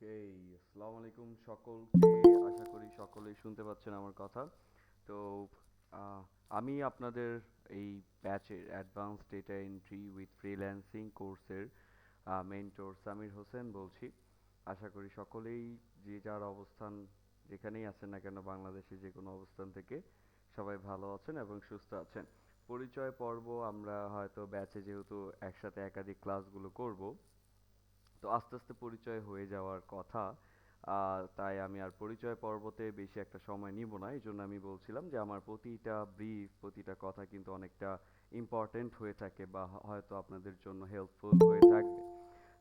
ওকে, আসসালামু আলাইকুম সকলকে। আশা করি সকলেই শুনতে পাচ্ছেন আমার কথা। তো আহ, আমি আপনাদের এই ব্যাচের advance data entry with freelancing কোর্সের মেন্টর সামির হোসেন বলছি। আশা করি সকলেই যে যার অবস্থান যেখানেই আছেন না কেন বাংলাদেশে যে কোনো অবস্থান থেকে সবাই ভালো আছেন এবং সুস্থ আছেন। পরিচয় পর্ব আমরা হয়তো ব্যাচে যেহেতু একসাথে একাধিক ক্লাসগুলো করব, তো আস্তে আস্তে পরিচয় হয়ে যাওয়ার কথা। তাই আমি আর পরিচয় পর্বতে বেশি একটা সময় নিব না। এই জন্য আমি বলছিলাম যে আমার প্রতিটা ব্রিফ, প্রতিটা কথা কিন্তু অনেকটা ইম্পর্টেন্ট হয়ে থাকে বা হয়তো আপনাদের জন্য হেল্পফুল হয়ে থাকবে।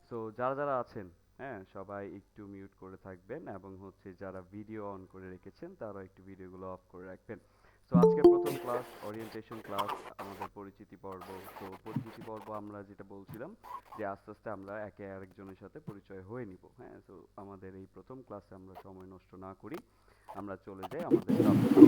সো যারা যারা আছেন, হ্যাঁ, সবাই একটু মিউট করে থাকবেন এবং হচ্ছে যারা ভিডিও অন করে রেখেছেন তারা একটু ভিডিওগুলো অফ করে রাখবেন। সো আজকের প্রথম ক্লাস ওরিয়েন্টেশন ক্লাস, আমাদের পরিচিতি পর্ব। সো পরিচিতি পর্ব আমরা যেটা বলছিলাম যে আস্তে আস্তে আমরা একে আরেকজনের সাথে পরিচয় হয়ে নিব। হ্যাঁ, সো আমাদের এই প্রথম ক্লাসে আমরা সময় নষ্ট না করি, আমরা চলে যাই আমাদের টপিকে।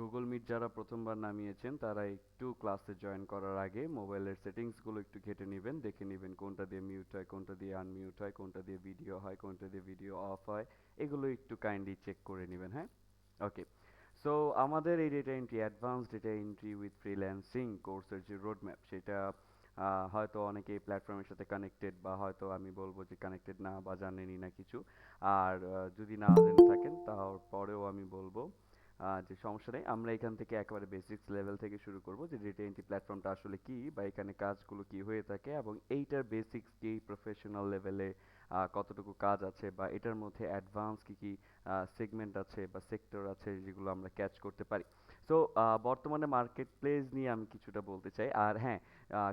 গুগল মিট যারা প্রথমবার নামিয়েছেন তারা একটু ক্লাসে জয়েন করার আগে মোবাইলের সেটিংসগুলো একটু ঘেটে নেবেন, দেখে নেবেন কোনটা দিয়ে মিউট হয়, কোনটা দিয়ে আনমিউট হয়, কোনটা দিয়ে ভিডিও হয়, কোনটা দিয়ে ভিডিও অফ হয়। এগুলো একটু কাইন্ডলি চেক করে নেবেন, হ্যাঁ। ওকে, সো আমাদের এই data entry, advance data entry with freelancing কোর্সের যে রোড ম্যাপ, সেটা হয়তো অনেকে এই প্ল্যাটফর্মের সাথে কানেক্টেড, বা হয়তো আমি বলবো যে কানেক্টেড না বা জানেনই না কিছু। আর যদি না জেনে থাকেন তারপরেও আমি বলবো যে সমস্যা নেই, আমরা এখান থেকে একেবারে বেসিক্স লেভেল থেকে শুরু করব যে ডেটা এন্ট্রি প্ল্যাটফর্মটা আসলে কি, বা এখানে কাজগুলো কি হয়ে থাকে, এবং এইটার বেসিক্স কি, প্রফেশনাল লেভেলে কতটুকু কাজ আছে, বা এটার মধ্যে অ্যাডভান্স কি কি সেগমেন্ট আছে বা সেক্টর আছে যেগুলো আমরা ক্যাচ করতে পারি। সো বর্তমানে মার্কেট প্লেস নিয়ে আমি কিছুটা বলতে চাই। আর হ্যাঁ,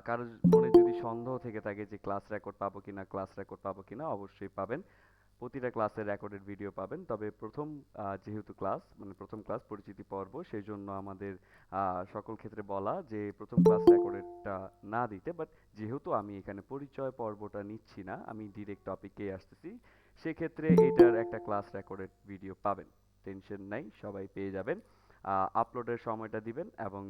কারোর মনে যদি সন্দেহ থেকে থাকে যে ক্লাস রেকর্ড পাবো কিনা, ক্লাস রেকর্ড পাবো কিনা, অবশ্যই পাবেন। প্রতিটা ক্লাসের রেকর্ডেড ভিডিও পাবেন। তবে প্রথম যেহেতু ক্লাস, মানে প্রথম ক্লাস পরিচিতি পর্ব, সেই জন্য আমাদের সকল ক্ষেত্রে বলা যে প্রথম ক্লাস রেকর্ডেডটা না দিতে। বাট যেহেতু আমি এখানে পরিচয় পর্বটা নিচ্ছি না, আমি ডিরেক্ট টপিকেই আসতেছি, সেক্ষেত্রে এটার একটা ক্লাস রেকর্ডেড ভিডিও পাবেন। টেনশন নাই, সবাই পেয়ে যাবেন। আপলোডের সময়টা দিবেন এবং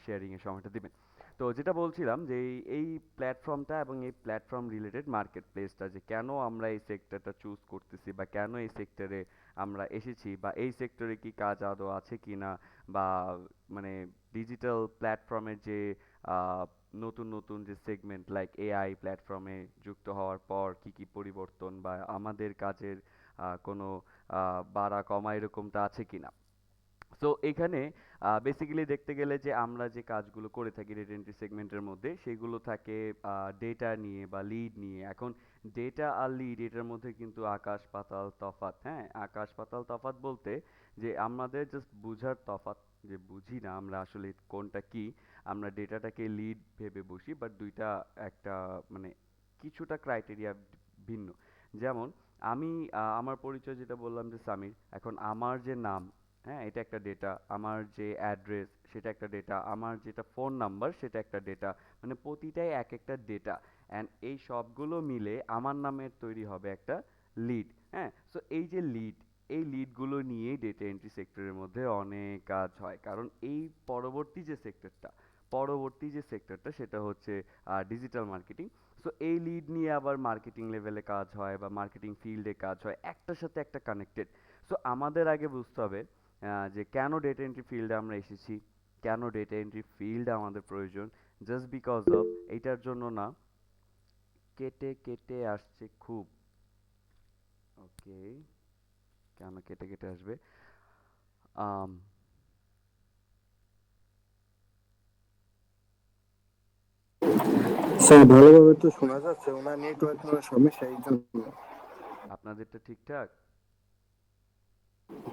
শেয়ারিং এর সময়টা দিবেন। তো যেটা বলছিলাম যে এই প্ল্যাটফর্মটা এবং এই প্ল্যাটফর্ম রিলেটেড মার্কেট প্লেসটা, যে কেন আমরা এই সেক্টরটা চুজ করতেছি বা কেন এই সেক্টরে আমরা এসেছি, বা এই সেক্টরে কি কাজ আদৌ আছে কি না, বা মানে ডিজিটাল প্ল্যাটফর্মের যে আহ, নতুন নতুন যে সেগমেন্ট লাইক এআই প্ল্যাটফর্মে যুক্ত হওয়ার পর কি কি পরিবর্তন, বা আমাদের কাজের কোনো বাড়া কমা এরকমটা আছে কিনা। সো এখানে বেসিক্যালি দেখতে গেলে যে আমরা যে কাজগুলো করে থাকি ডেটা এন্ট্রি সেগমেন্টের মধ্যে, সেগুলো থাকে ডেটা নিয়ে বা লিড নিয়ে। এখন ডেটা আর লিড এটার মধ্যে কিন্তু আকাশ পাতাল তফাৎ। হ্যাঁ, আকাশ পাতাল তফাৎ বলতে যে আমাদের জাস্ট বুঝার তফাৎ, যে বুঝি না আমরা আসলে কোনটা কি। আমরা ডেটাটাকে লিড ভেবে বসি, বাট দুইটা একটা মানে কিছুটা ক্রাইটেরিয়া ভিন্ন। যেমন আমি আমার পরিচয় যেটা বললাম যে সামির, এখন আমার যে নাম, হ্যাঁ, এটা একটা ডেটা। আমার যে অ্যাড্রেস সেটা একটা ডেটা। আমার যেটা ফোন নাম্বার সেটা একটা ডেটা। মানে প্রতিটাই এক একটা ডেটা। অ্যান্ড এই সবগুলো মিলে আমার নামের তৈরি হবে একটা লিড। হ্যাঁ, সো এই যে লিড, এই লিডগুলো নিয়েই ডেটা এন্ট্রি সেক্টরের মধ্যে অনেক কাজ হয়। কারণ এই পরবর্তী যে সেক্টরটা সেটা হচ্ছে ডিজিটাল মার্কেটিং। সো এই লিড নিয়ে আবার মার্কেটিং লেভেলে কাজ হয় বা মার্কেটিং ফিল্ডে কাজ হয়, একটার সাথে একটা কানেক্টেড। সো আমাদের আগে বুঝতে হবে যে কেন ডেটা এন্ট্রি ফিল্ডে আমরা এসেছি, কেন ডেটা এন্ট্রি ফিল্ড আমাদের প্রয়োজন। জাস্ট বিকজ অফ এইটার জন্য না। কেটে কেটে আসছে খুব। ওকে, কেন কেটে কেটে আসবে? আম, স্যার ভালোভাবে তো শোনা যাচ্ছে, ওনার নেটওয়ার্ক সমস্যা এই জন্য। আপনাদেরটা ঠিকঠাক?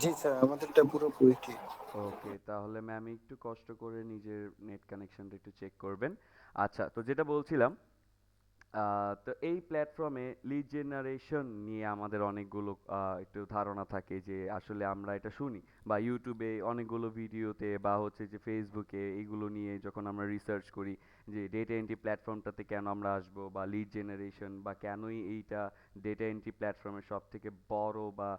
জি স্যার, আমাদেরটা পুরোপুরি ঠিক। ওকে, তাহলে ম্যাম একটু কষ্ট করে নিজের নেট কানেকশনটা একটু চেক করবেন। আচ্ছা, তো যেটা বলছিলাম, তো এই প্ল্যাটফর্মে লিড জেনারেশন নিয়ে আমাদের অনেকগুলো একটু ধারণা থাকে, যে আসলে আমরা এটা শুনি বা ইউটিউবে অনেকগুলো ভিডিওতে বা হচ্ছে যে ফেসবুকে এইগুলো নিয়ে যখন আমরা রিসার্চ করি যে ডেটা এন্ট্রি প্ল্যাটফর্মটাতে কেন আমরা আসবো, বা লিড জেনারেশন, বা কেনই এইটা ডেটা এন্ট্রি প্ল্যাটফর্মের সব থেকে বড় বা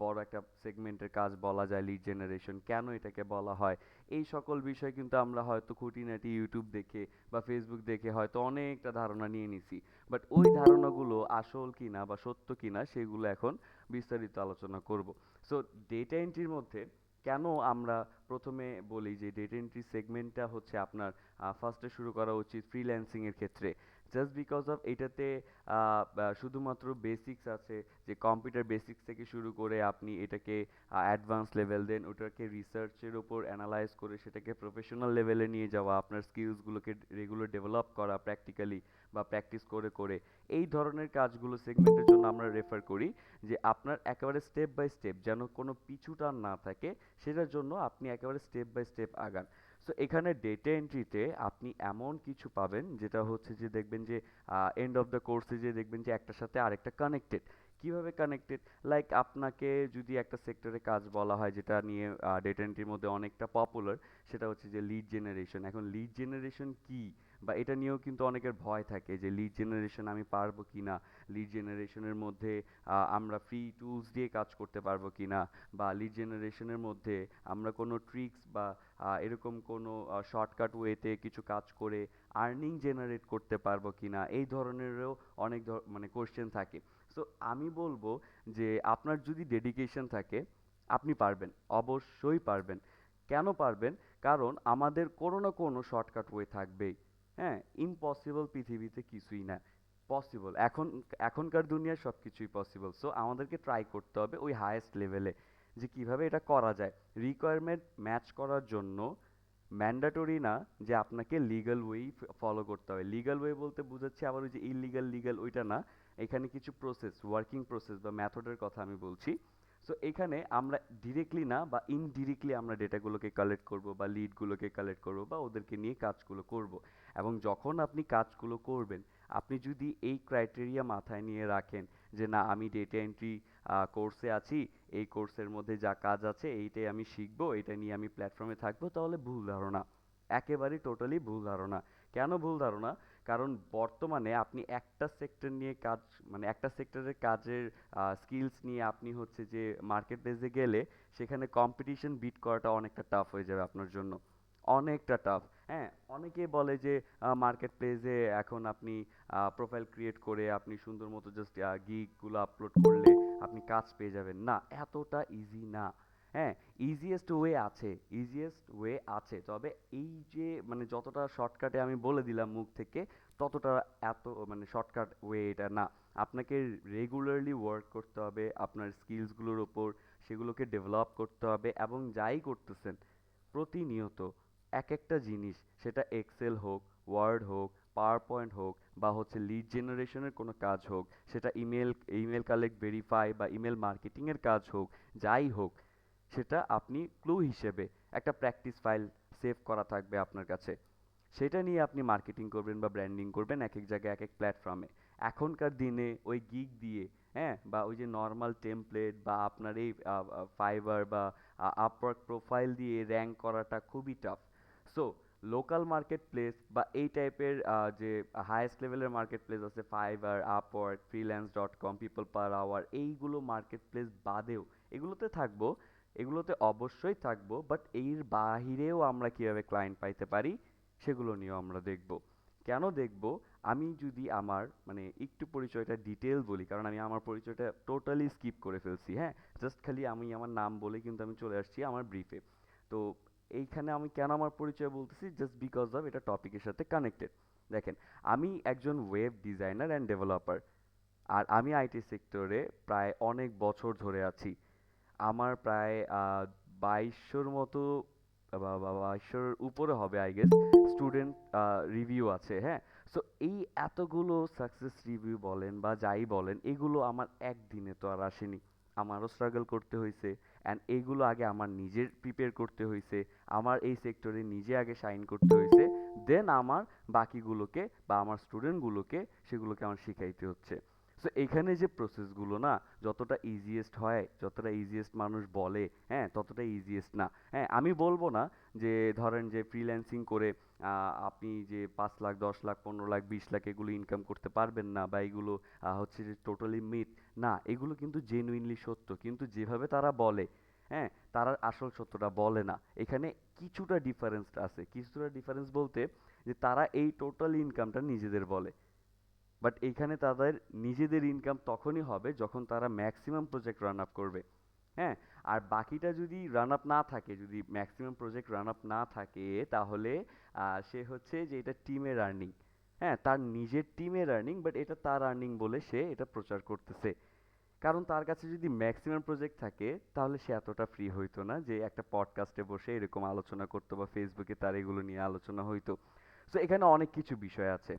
বড় একটা সেগমেন্টের কাজ বলা যায় লিড জেনারেশন, কেন এটাকে বলা হয়, এই সকল বিষয় কিন্তু আমরা হয়তো খুঁটিনাটি ইউটিউব দেখে বা ফেসবুক দেখে হয়তো অনেকটা ধারণা নিয়ে নিছি, বাট ওই ধারণাগুলো আসল কিনা বা সত্য কিনা সেগুলো এখন বিস্তারিত আলোচনা করব। সো ডেটা এন্ট্রির মধ্যে কেন আমরা প্রথমে বলি যে ডেটা এন্ট্রি সেগমেন্টটা হচ্ছে আপনার ফার্স্টে শুরু করা উচিত ফ্রিল্যান্সিং এর ক্ষেত্রে, জাস্ট বিকজ অফ এটাতে শুধুমাত্র বেসিক্স আছে, যে কম্পিউটার বেসিক্স থেকে শুরু করে আপনি এটাকে অ্যাডভান্স লেভেল দেন ওটাকে রিসার্চের উপর অ্যানালাইজ করে সেটাকে প্রফেশনাল লেভেলে নিয়ে যাওয়া, আপনার স্কিলসগুলোকে রেগুলার ডেভেলপ করা প্র্যাকটিক্যালি বা প্র্যাকটিস করে করে, এই ধরনের কাজগুলো সেগমেন্টের জন্য আমরা রেফার করি, যে আপনার একেবারে স্টেপ বাই স্টেপ যেন কোনো পিছুটান না থাকে, সেটার জন্য আপনি একেবারে স্টেপ বাই স্টেপ আগান। সো এখানে ডেটা এন্ট্রিতে আপনি এমন কিছু পাবেন যেটা হচ্ছে যে দেখবেন যে এন্ড অফ দ্য কোর্সে যে দেখবেন যে একটার সাথে আরেকটা কানেক্টেড। কিভাবে কানেক্টেড? লাইক আপনাকে যদি একটা সেক্টরে কাজ বলা হয় যেটা নিয়ে ডেটা এন্ট্রির মধ্যে অনেকটা পপুলার, সেটা হচ্ছে যে লিড জেনারেশন। এখন লিড জেনারেশন কি, বা এটা নিয়েও কিন্তু অনেকের ভয় থাকে যে লিড জেনারেশন আমি পারবো কি না, লিড জেনারেশনের মধ্যে আমরা ফ্রি টুলস দিয়ে কাজ করতে পারবো কি না, বা লিড জেনারেশনের মধ্যে আমরা কোনো ট্রিক্স বা এরকম কোনো শর্টকাট ওয়েতে কিছু কাজ করে আর্নিং জেনারেট করতে পারবো কি না, এই ধরনেরও অনেক মানে কোশ্চেন থাকে। সো আমি বলবো যে আপনার যদি ডেডিকেশন থাকে আপনি পারবেন, অবশ্যই পারবেন। কেন পারবেন? কারণ আমাদের কোনো না কোনো শর্টকাট ওয়ে থাকবেই। হ্যাঁ, ইম্পসিবল পৃথিবীতে কিছুই না, পসিবল। এখনকার দুনিয়ায় সব কিছুই পসিবল। সো আমাদেরকে ট্রাই করতে হবে ওই হায়েস্ট লেভেলে যে কিভাবে এটা করা যায়। রিকোয়ারমেন্ট ম্যাচ করার জন্য ম্যান্ডেটরি না যে আপনাকে লিগ্যাল ওয়েই ফলো করতে হবে। লিগ্যাল ওয়ে বলতে বুঝাচ্ছি আবার ওই যে ইললিগ্যাল লিগ্যাল ওইটা না, এখানে কিছু প্রসেস, ওয়ার্কিং প্রসেস বা মেথডের কথা আমি বলছি। সো এখানে আমরা ডিরেক্টলি না বা ইনডিরেক্টলি আমরা ডেটাগুলোকে কালেক্ট করব বা লিডগুলোকে কালেক্ট করব বা ওদেরকে নিয়ে কাজগুলো করব। এবং যখন আপনি কাজগুলো করবেন, আপনি যদি এই ক্রাইটেরিয়া মাথায় নিয়ে রাখেন যে না আমি ডেটা এন্ট্রি কোর্সে আছি, এই কোর্সের মধ্যে যা কাজ আছে এইটাই আমি শিখবো, এটা নিয়ে আমি প্ল্যাটফর্মে থাকবো, তাহলে ভুল ধারণা, একেবারেই টোটালি ভুল ধারণা। কেন ভুল ধারণা? কারণ বর্তমানে আপনি একটা সেক্টর নিয়ে কাজ, মানে একটা সেক্টরের কাজের স্কিলস নিয়ে আপনি হচ্ছে যে মার্কেট প্লেসে গেলে সেখানে কম্পিটিশন বিট করাটা অনেকটা টাফ হয়ে যাবে আপনার জন্য, অনেকটা টাফ। হ্যাঁ, অনেকেই বলে যে মার্কেট প্লেসে এখন আপনি প্রোফাইল ক্রিয়েট করে আপনি সুন্দর মতো জাস্ট গিগগুলো আপলোড করলে আপনি কাজ পেয়ে যাবেন। না, এতটা ইজি না। হ্যাঁ, ইজিয়েস্ট ওয়ে আছে, ইজিয়েস্ট ওয়ে আছে, তবে এই যে মানে যতটা শর্টকাটে আমি বলে দিলাম মুখ থেকে, ততটা এত মানে শর্টকাট ওয়ে এটা না। আপনাকে রেগুলারলি ওয়ার্ক করতে হবে আপনার স্কিলসগুলোর ওপর, সেগুলোকে ডেভেলপ করতে হবে, এবং যাই করতেছেন প্রতিনিয়ত এক একটা জিনিস, সেটা এক্সেল হোক, ওয়ার্ড হোক, পাওয়ার পয়েন্ট হোক, বা হচ্ছে লিড জেনারেশনের কোনো কাজ হোক, সেটা ইমেল ইমেল কালেক্ট ভেরিফাই বা ইমেল মার্কেটিংয়ের কাজ হোক, যাই হোক, সেটা আপনি ক্লু হিসেবে একটা প্র্যাকটিস ফাইল সেভ করা থাকবে আপনার কাছে। সেটা নিয়ে আপনি মার্কেটিং করবেন বা ব্র্যান্ডিং করবেন এক এক জায়গায় এক এক প্ল্যাটফর্মে। এখনকার দিনে ওই গিগ দিয়ে, হ্যাঁ, বা ওই যে নর্মাল টেমপ্লেট বা আপনার এই ফাইবার বা আপওয়ার্ক প্রোফাইল দিয়ে র্যাঙ্ক করাটা খুবই tough. So local market place বা এই টাইপের যে হাইয়েস্ট লেভেলের মার্কেট প্লেস আছে, Fiverr, Upwork, freelance dot com, people per hour, এইগুলো মার্কেট প্লেস বাদেও এগুলোতে থাকবো, এগুলোতে অবশ্যই থাকবো, বাট এর বাহিরেও আমরা কিভাবে ক্লায়েন্ট পাইতে পারি সেগুলো নিয়েও আমরা দেখব। কেন দেখব? আমি যদি আমার মানে একটু পরিচয়টা ডিটেল বলি, কারণ আমি আমার পরিচয়টা টোটালি স্কিপ করে ফেলছি। হ্যাঁ, জাস্ট খালি আমি আমার নাম বলে কিন্তু আমি চলে আসছি আমার ব্রিফে। তো এইখানে আমি কেন আমার পরিচয় বলতেছি, জাস্ট বিকজ অফ এটা টপিকের সাথে কানেক্টেড। দেখেন, আমি একজন ওয়েব ডিজাইনার অ্যান্ড ডেভেলপার, আর আমি আইটি সেক্টরে প্রায় অনেক বছর ধরে আছি। আমার প্রায় 2200-র মতো বা 2200-র উপরে হবে আই গেস স্টুডেন্ট রিভিউ আছে। হ্যাঁ, সো এই এতগুলো সাকসেস রিভিউ বলেন বা যাই বলেন, এগুলো আমার একদিনে তো আর আসেনি। আমারও স্ট্রাগল করতে হয়েছে, অ্যান্ড এইগুলো আগে আমার নিজের প্রিপেয়ার করতে হয়েছে, আমার এই সেক্টরে নিজে আগে শাইন করতে হয়েছে, দেন আমার বাকিগুলোকে বা আমার স্টুডেন্টগুলোকে সেগুলোকে আমার শিখাইতে হচ্ছে। সো এখানে যে প্রসেসগুলো না, যতটা ইজিয়েস্ট হয়, যতটা ইজিয়েস্ট মানুষ বলে, হ্যাঁ, ততটা ইজিয়েস্ট না। হ্যাঁ, আমি বলবো না যে ধরেন যে ফ্রিল্যান্সিং করে আপনি যে 5 লাখ, 10 লাখ, 15 লাখ, 20 লাখ এগুলো ইনকাম করতে পারবেন না, বা এগুলো হচ্ছে যে টোটালি মিথ। না, এগুলো কিন্তু জেনুইনলি সত্য, কিন্তু যেভাবে তারা বলে, হ্যাঁ, তারা আসল সত্যটা বলে না। এখানে কিছুটা ডিফারেন্স আছে, কিছুটা ডিফারেন্স বলতে যে তারা এই টোটাল ইনকামটা নিজেদের বলে, বাট এইখানে তাদের নিজেদের ইনকাম তখনই হবে যখন তারা ম্যাক্সিমাম প্রজেক্ট রান আপ করবে। হ্যাঁ, আর বাকিটা যদি রান আপ না থাকে, যদি ম্যাক্সিমাম প্রজেক্ট রান আপ না থাকে, তাহলে সে হচ্ছে যে এটা টিমের আর্নিং। হ্যাঁ, তার নিজের টিমের আর্নিং, বাট এটা তার আর্নিং বলে সে এটা প্রচার করতেছে। কারণ তার কাছে যদি ম্যাক্সিমাম প্রজেক্ট থাকে, তাহলে সে এতটা ফ্রি হইতো না যে একটা পডকাস্টে বসে এরকম আলোচনা করতো, বা ফেসবুকে তার এগুলো নিয়ে আলোচনা হইতো। সো এখানে অনেক কিছু বিষয় আছে,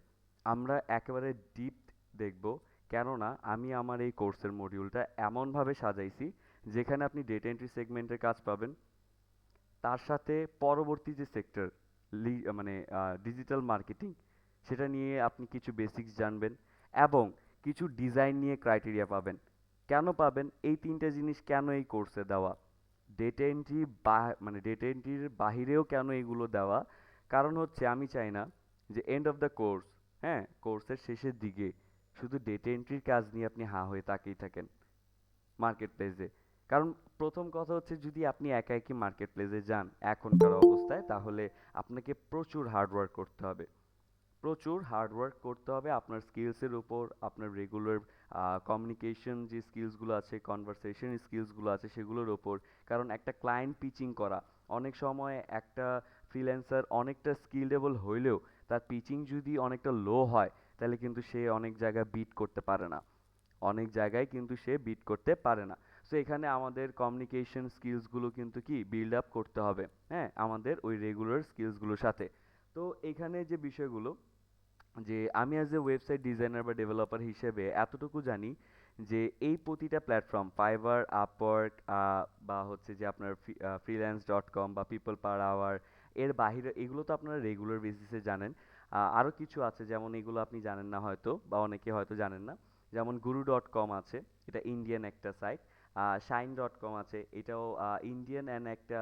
আমরা একেবারে ডিপ দেখব। কেননা আমি আমার এই কোর্সের মডিউলটা এমনভাবে সাজাইছি যেখানে আপনি ডেটা এন্ট্রি সেগমেন্টের কাজ পাবেন, তার সাথে পরবর্তী যে সেক্টর, মানে ডিজিটাল মার্কেটিং, সেটা নিয়ে আপনি কিছু বেসিক্স জানবেন, এবং কিছু ডিজাইন নিয়ে ক্রাইটেরিয়া পাবেন। কেন পাবেন এই তিনটে জিনিস, কেন এই কোর্সে দেওয়া, ডেটা এন্ট্রি মানে ডেটা এন্ট্রির বাহিরেও কেন এগুলো দেওয়া, কারণ হচ্ছে আমি চাই না যে এন্ড অফ দ্য কোর্স, হ্যাঁ, কোর্সের শেষের দিকে শুধু ডেটা এন্ট্রির কাজ নিয়ে আপনি হাঁ হয়ে তাকিয়ে থাকেন মার্কেট প্লেসে। কারণ প্রথম কথা হচ্ছে, যদি আপনি একা একই মার্কেট প্লেসে যান এখনকার অবস্থায়, তাহলে আপনাকে প্রচুর হার্ডওয়ার্ক করতে হবে, প্রচুর হার্ডওয়ার্ক করতে হবে আপনার স্কিলসের উপর, আপনার রেগুলার কমিউনিকেশন যে স্কিলসগুলো আছে, কনভারসেশন স্কিলসগুলো আছে, সেগুলোর ওপর। কারণ একটা ক্লায়েন্ট পিচিং করা, অনেক সময় একটা ফ্রিল্যান্সার অনেকটা স্কিলেবল হইলেও তার পিচিং যদি অনেকটা লো হয়, তাহলে কিন্তু সে অনেক জায়গায় বিট করতে পারে না, অনেক জায়গায় কিন্তু সে বিট করতে পারে না। সো এখানে আমাদের কমিউনিকেশন স্কিলসগুলো কিন্তু কি বিল্ড আপ করতে হবে, হ্যাঁ, আমাদের ওই রেগুলার স্কিলসগুলোর সাথে। তো এখানে যে বিষয়গুলো, যে আমি অ্যাজ এ ওয়েবসাইট ডিজাইনার বা ডেভেলপার হিসেবে এতটুকু জানি যে এই প্রতিটা প্ল্যাটফর্ম, ফাইবার, আপওয়ার্ক, বা হচ্ছে যে আপনার freelance.com বা পিপল পার আওয়ার, এর বাহিরে এগুলো তো আপনারা রেগুলার বেসিসে জানেন। আরও কিছু আছে, যেমন এগুলো আপনি জানেন না হয়তো, বা অনেকে হয়তো জানেন না। যেমন guru.com আছে, এটা ইন্ডিয়ান একটা সাইট। shine.com আছে, এটাও ইন্ডিয়ান অ্যান্ড একটা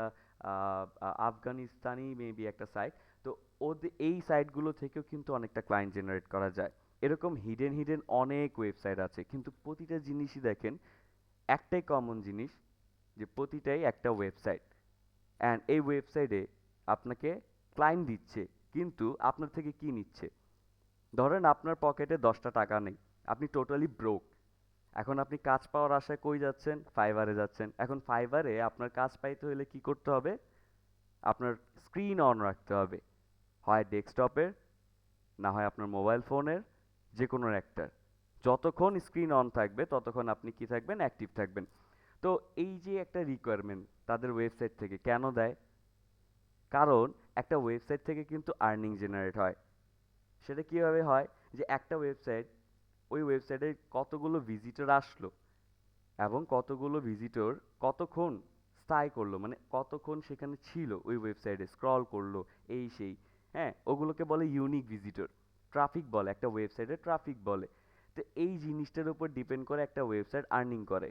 আফগানিস্তানি মেবি একটা সাইট। তো ওদের এই সাইটগুলো থেকেও কিন্তু অনেকটা ক্লায়েন্ট জেনারেট করা যায়। এরকম হিডেন হিডেন অনেক ওয়েবসাইট আছে, কিন্তু প্রতিটা জিনিসই দেখেন একটাই কমন জিনিস, যে প্রতিটাই একটা ওয়েবসাইট, অ্যান্ড এই ওয়েবসাইটে আপনাকে ক্লায়েন্ট দিচ্ছে, কিন্তু আপনার থেকে কি নিচ্ছে? ধরেন আপনার পকেটে 10টা টাকা নেই, আপনি টোটালি ব্রোক। এখন আপনি কাজ পাওয়ার আশায় কই যাচ্ছেন? ফাইবারে যাচ্ছেন। এখন ফাইবারে আপনার কাজ পাইতে হলে কি করতে হবে? আপনার স্ক্রিন অন রাখতে হবে, হয় ডেস্কটপের, না হয় আপনার মোবাইল ফোনের, যে কোনো একটার। যতক্ষণ স্ক্রিন অন থাকবে ততক্ষণ আপনি কি থাকবেন? অ্যাক্টিভ থাকবেন। তো এই যে একটা রিকোয়ারমেন্ট তাদের ওয়েবসাইট থেকে কেন দেয়? কারণ একটা ওয়েবসাইট থেকে কিন্তু আর্নিং জেনারেট হয়। সেটা কিভাবে হয়? যে একটা ওয়েবসাইট, ওই ওয়েবসাইটে কতগুলো ভিজিটর আসলো, এবং কতগুলো ভিজিটর কতক্ষণ স্থায়ী করলো, মানে কতক্ষণ সেখানে ছিল ওই ওয়েবসাইটে, স্ক্রল করলো, এই সেই, হ্যাঁ, ওগুলোকে বলে ইউনিক ভিজিটর। ট্রাফিক বলে, একটা ওয়েবসাইটে ট্রাফিক বলে। তো এই জিনিসটার উপর ডিপেন্ড করে একটা ওয়েবসাইট আর্নিং করে।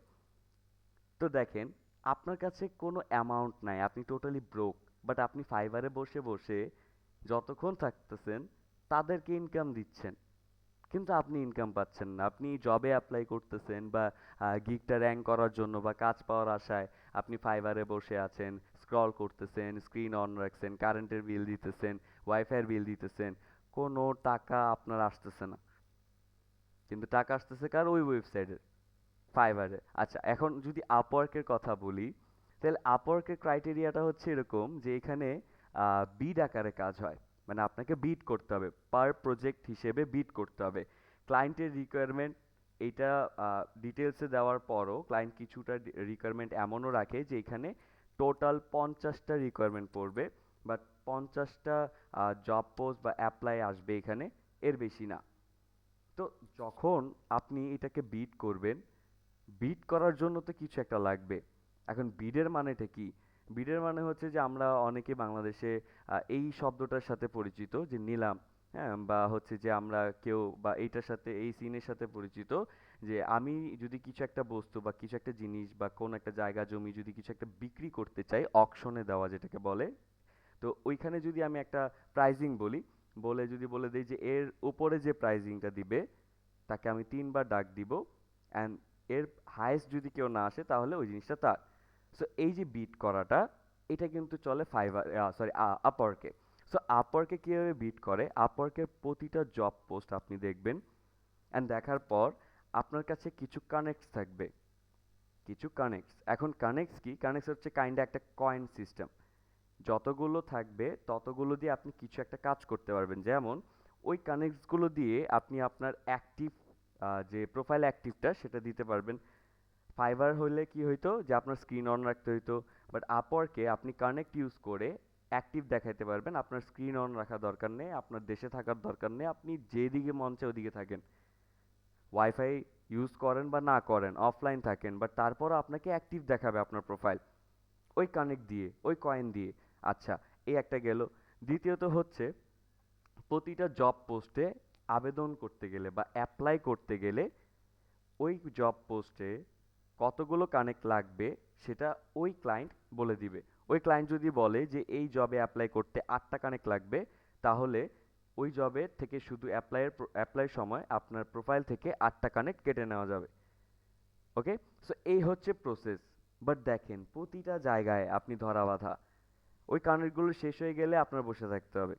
তো দেখেন, আপনার কাছে কোনো অ্যামাউন্ট নাই, আপনি টোটালি ব্রোক, বাট আপনি ফাইবারে বসে বসে যতক্ষণ থাকতেছেন তাদেরকে ইনকাম দিচ্ছেন, কিন্তু আপনি ইনকাম পাচ্ছেন না। আপনি জবে অ্যাপ্লাই করতেছেন, বা গিগটা র্যাঙ্ক করার জন্য, বা কাজ পাওয়ার আশায় আপনি ফাইবারে বসে আছেন, স্ক্রল করতেছেন, স্ক্রিন অন রাখছেন, কারেন্টের বিল দিতেছেন, ওয়াইফাইয়ের বিল দিতেছেন, কোনো টাকা আপনার আসতেছে না। কিন্তু টাকা আসতেছে কার? ওই ওয়েবসাইটের, ফাইবারে। আচ্ছা, এখন যদি আপওয়ার্কের কথা বলি, তাহলে আপওয়ার্কের ক্রাইটেরিয়াটা হচ্ছে এরকম যে এখানে বিড আকারে কাজ হয়, মানে আপনাকে বিড করতে হবে, পার প্রজেক্ট হিসেবে বিড করতে হবে। ক্লায়েন্টের রিকোয়ারমেন্ট এইটা ডিটেলসে দেওয়ার পরও ক্লায়েন্ট কিছুটা রিকোয়ারমেন্ট এমনও রাখে যে এখানে টোটাল 50টা রিকোয়ারমেন্ট পড়বে, বাট 50টা জব পোস্ট বা অ্যাপ্লাই আসবে এখানে, এর বেশি না। তো যখন আপনি এটাকে বিড করবেন, বিড করার জন্য তো কিছু একটা লাগবে। এখন বিডের মানেটা কি? বিডের মানে হচ্ছে যে আমরা অনেকে বাংলাদেশে এই শব্দটার সাথে পরিচিত যে নিলাম, হ্যাঁ, বা হচ্ছে যে আমরা কেউ বা এইটার সাথে, এই সিনের সাথে পরিচিত যে আমি যদি কিছু একটা বস্তু বা কিছু একটা জিনিস বা কোন একটা জায়গা জমি যদি কিছু একটা বিক্রি করতে চাই, অকশনে দেওয়া যেটাকে বলে, তো ওইখানে যদি আমি একটা প্রাইজিং বলি, বলে যদি বলে দেই যে এর উপরে যে প্রাইজিংটা দিবে তাকে আমি 3 বার ডাক দিব, অ্যান্ড এর হাইয়েস্ট যদি কেউ না আসে তাহলে ওই জিনিসটা তার। সো এই যে বিট করাটা, এটা কিন্তু চলে ফাইবার, সরি, আপওয়ার্কে। সো আপওয়ার্কে কীভাবে বিট করে, আপওয়ার্কের প্রতিটা জব পোস্ট আপনি দেখবেন, অ্যান্ড দেখার পর আপনার কাছে কিছু কানেক্টস থাকবে, কিছু কানেক্টস। এখন কানেক্টস কি? কানেক্টস হচ্ছে কাইন্ড একটা কয়েন সিস্টেম। যতগুলো থাকবে ততগুলো দিয়ে আপনি কিছু একটা কাজ করতে পারবেন। যেমন ওই কানেক্টসগুলো দিয়ে আপনি আপনার অ্যাক্টিভ, যে প্রোফাইল অ্যাক্টিভটা সেটা দিতে পারবেন। ফাইবার হলে কি হইতো যে আপনার স্ক্রিন অন রাখতে হইতো, বাট আপওয়ার্কে আপনি কানেক্ট ইউজ করে অ্যাক্টিভ দেখাইতে পারবেন। আপনার স্ক্রিন অন রাখা দরকার নেই, আপনার দেশে থাকার দরকার নেই, আপনি যেদিকে মন চায় ওদিকে থাকেন, ওয়াইফাই ইউজ করেন বা না করেন, অফলাইন থাকেন, বাট তারপরও আপনাকে অ্যাক্টিভ দেখাবে আপনার প্রোফাইল ওই কানেক্ট দিয়ে, ওই কয়েন দিয়ে। আচ্ছা, এই একটা গেল। দ্বিতীয়ত হচ্ছে প্রতিটা জব পোস্টে আবেদন করতে গেলে বা অ্যাপ্লাই করতে গেলে ওই জব পোস্টে কতগুলো কানেক্ট লাগবে সেটা ওই ক্লায়েন্ট বলে দিবে। ওই ক্লায়েন্ট যদি বলে যে এই জবে অ্যাপ্লাই করতে 8টা কানেক্ট লাগবে, তাহলে ওই জবের থেকে শুধু অ্যাপ্লাইয়ের সময় আপনার প্রোফাইল থেকে 8টা কানেক্ট কেটে নেওয়া যাবে। ওকে? সো এই হচ্ছে প্রসেস। বাট দেখেন প্রতিটা জায়গায় আপনি ধরা বাঁধা। ওই কানেক্টগুলো শেষ হয়ে গেলে আপনার বসে থাকতে হবে।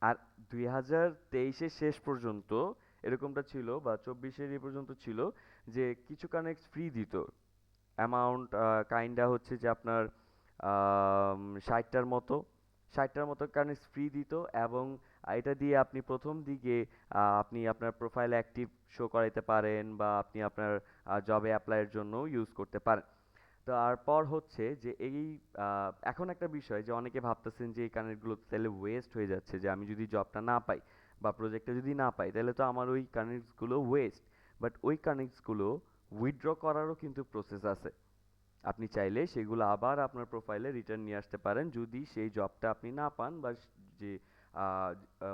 আর 2023-এর শেষ পর্যন্ত এরকমটা ছিল, বা 24-এর এই পর্যন্ত ছিল, যে কিছু কানেক্ট ফ্রি দিত। অ্যামাউন্ট কাইন্ডা হচ্ছে যে আপনার 60টার মতো, 60টার মতো কানেক্ট ফ্রি দিত, এবং এটা দিয়ে আপনি প্রথম দিকে আপনি আপনার প্রোফাইল অ্যাক্টিভ শো করাইতে পারেন, বা আপনি আপনার জবে অ্যাপ্লাইয়ের জন্য ইউজ করতে পারেন। তারপর হচ্ছে যে এই এখন একটা বিষয় যে অনেকে ভাবতেছেন যে এই কানেক্টগুলো তাহলে ওয়েস্ট হয়ে যাচ্ছে, যে আমি যদি জবটা না পাই বা প্রজেক্টটা যদি না পাই তাহলে তো আমার ওই কানেক্টসগুলো ওয়েস্ট। বাট ওই কানেক্টসগুলো উইথড্র করারও কিন্তু প্রসেস আছে। আপনি চাইলে সেগুলো আবার আপনার প্রোফাইলে রিটার্ন নিয়ে আসতে পারেন যদি সেই জবটা আপনি না পান, বা যে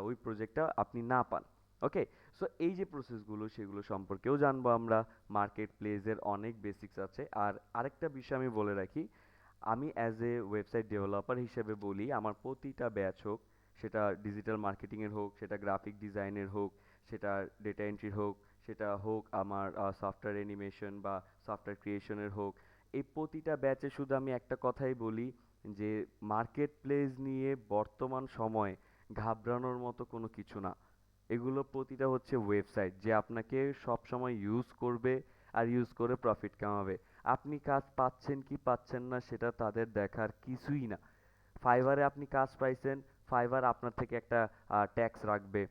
ওই প্রজেক্টটা আপনি না পান। ওকে? সো এই যে প্রসেসগুলো সেগুলো সম্পর্কেও জানবো আমরা। মার্কেট প্লেসের অনেক বেসিক্স আছে। আর আরেকটা বিষয় আমি বলে রাখি, আমি অ্যাজ এ ওয়েবসাইট ডেভেলপার হিসেবে বলি, আমার প্রতিটা ব্যাচ হোক, সেটা ডিজিটাল মার্কেটিংয়ের হোক, সেটা গ্রাফিক ডিজাইনের হোক, সেটা ডেটা এন্ট্রির হোক, সেটা হোক আমার সফটওয়্যার অ্যানিমেশন বা সফটওয়্যার ক্রিয়েশনের হোক, এই প্রতিটা ব্যাচে শুধু আমি একটা কথাই বলি, যে মার্কেট প্লেস নিয়ে বর্তমান সময়ে ঘাবড়ানোর মতো কোনো কিছু না। এগুলো প্রতিটা হচ্ছে ওয়েবসাইট যে আপনাকে সবসময় ইউজ করবে, আর ইউজ করে প্রফিট কামাবে। আপনি কাজ পাচ্ছেন কি পাচ্ছেন না সেটা তাদের দেখার কিছুই না। ফাইবারে আপনি কাজ পাইছেন, ফাইবার আপনার থেকে একটা ট্যাক্স রাখবে।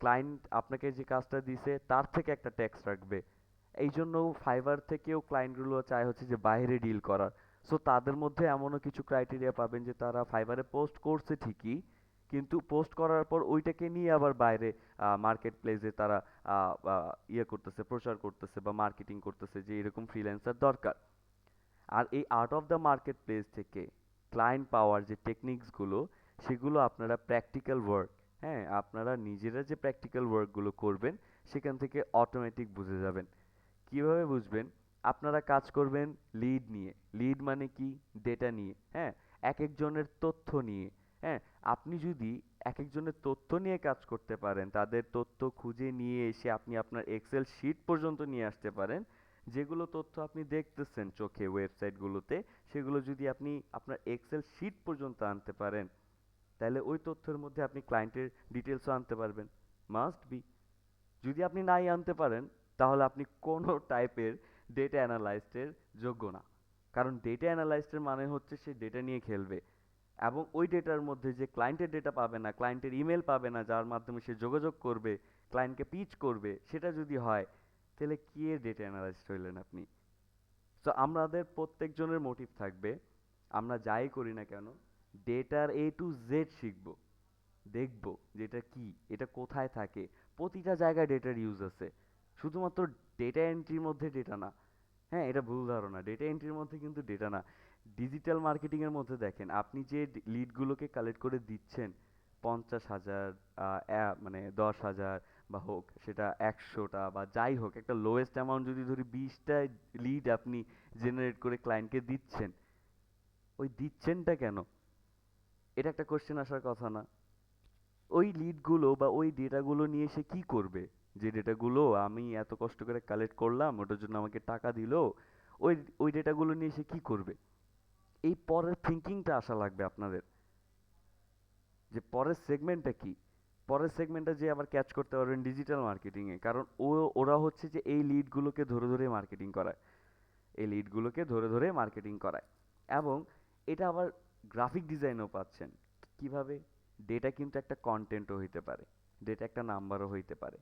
ক্লায়েন্ট আপনাকে যে কাজটা দিছে তার থেকে একটা ট্যাক্স রাখবে। এই জন্য ফাইবার থেকেও ক্লায়েন্টগুলো চায় হচ্ছে যে বাইরে ডিল করার। সো তাদের মধ্যে এমনও কিছু ক্রাইটেরিয়া পাবেন যে তারা ফাইবারে পোস্ট করছে ঠিকই, কিন্তু পোস্ট করার পর ওইটাকে নিয়ে আবার বাইরে মার্কেট প্লেসে তারা ইয়ে করতেছে, প্রচার করতেছে বা মার্কেটিং করতেছে যে এরকম ফ্রিল্যান্সার দরকার। আর এই out of the market place থেকে ক্লায়েন্ট পাওয়ার যে টেকনিক্সগুলো, সেগুলো আপনারা প্র্যাকটিক্যাল ওয়ার্ক, হ্যাঁ, আপনারা নিজেরা যে প্র্যাকটিক্যাল ওয়ার্কগুলো করবেন সেখান থেকে অটোমেটিক বুঝে যাবেন। কিভাবে বুঝবেন? আপনারা কাজ করবেন লিড নিয়ে। লিড মানে কি? ডেটা নিয়ে, হ্যাঁ? একেকজনের তথ্য নিয়ে, হ্যাঁ? আপনি যদি একেকজনের তথ্য নিয়ে কাজ করতে পারেন, তাদের তথ্য খুঁজে নিয়ে এসে আপনি আপনার এক্সেল শিট পর্যন্ত নিয়ে আসতে পারেন, যেগুলো তথ্য আপনি দেখতেছেন চোখে ওয়েবসাইটগুলোতে, সেগুলো যদি আপনি আপনার এক্সেল শিট পর্যন্ত আনতে পারেন, তাহলে ওই তথ্যের মধ্যে আপনি ক্লায়েন্টের ডিটেলসও আনতে পারবেন। Must be. যদি আপনি নাই আনতে পারেন, তাহলে আপনি কোনো টাইপের ডেটা অ্যানালাইস্টের যোগ্য না। কারণ ডেটা অ্যানালাইস্টের মানে হচ্ছে সে ডেটা নিয়ে খেলবে, এবং ওই ডেটার মধ্যে যে ক্লায়েন্টের ডেটা পাবে না, ক্লায়েন্টের ইমেল পাবে না যার মাধ্যমে সে যোগাযোগ করবে, ক্লায়েন্টকে পিচ করবে, সেটা যদি হয়, তাহলে কি এর ডেটা অ্যানালাইস্ট হইলেন আপনি? সো আমাদের প্রত্যেকজনের মোটিভ থাকবে, আমরা যাই করি না কেন ডেটার A to Z শিখবো, দেখবো যে এটা কি, এটা কোথায় থাকে। প্রতিটা জায়গায় ডেটার ইউজ আছে, শুধুমাত্র ডেটা এন্ট্রির মধ্যে ডেটা না। হ্যাঁ, এটা ভুল ধারণা, ডেটা এন্ট্রির মধ্যে কিন্তু ডেটা না। ডিজিটাল মার্কেটিং এর মধ্যে দেখেন আপনি যে লিডগুলোকে কালেক্ট করে দিচ্ছেন, 50,000, মানে 10,000 বা হোক সেটা 100টা বা যাই হোক, একটা লোয়েস্ট অ্যামাউন্ট যদি ধরি 20টা লিড আপনি জেনারেট করে ক্লায়েন্টকে দিচ্ছেন, ওই দিচ্ছেনটা কেন? এটা একটা কোশ্চেন আসার কথা না? ওই লিডগুলো বা ওই ডেটাগুলো নিয়ে সে কি করবে? যে ডেটাগুলো আমি এত কষ্ট করে কালেক্ট করলাম, ওটার জন্য আমাকে টাকা দিলো, ওই ওই ডেটাগুলো নিয়ে সে কি করবে? এই পরের থিঙ্কিংটা আসা লাগবে আপনাদের, যে পরের সেগমেন্টটা কি। পরের সেগমেন্টটা যে আবার ক্যাচ করতে পারবেন ডিজিটাল মার্কেটিং এ, কারণ ওরা হচ্ছে যে এই লিডগুলোকে ধরে ধরে মার্কেটিং করায়, এই লিডগুলোকে ধরে ধরে মার্কেটিং করায়। এবং এটা আবার গ্রাফিক ডিজাইনও পাচ্ছেন। কিভাবে? ডেটা কিন্তু একটা কন্টেন্টও হইতে পারে, ডেটা একটা নাম্বারও হইতে পারে।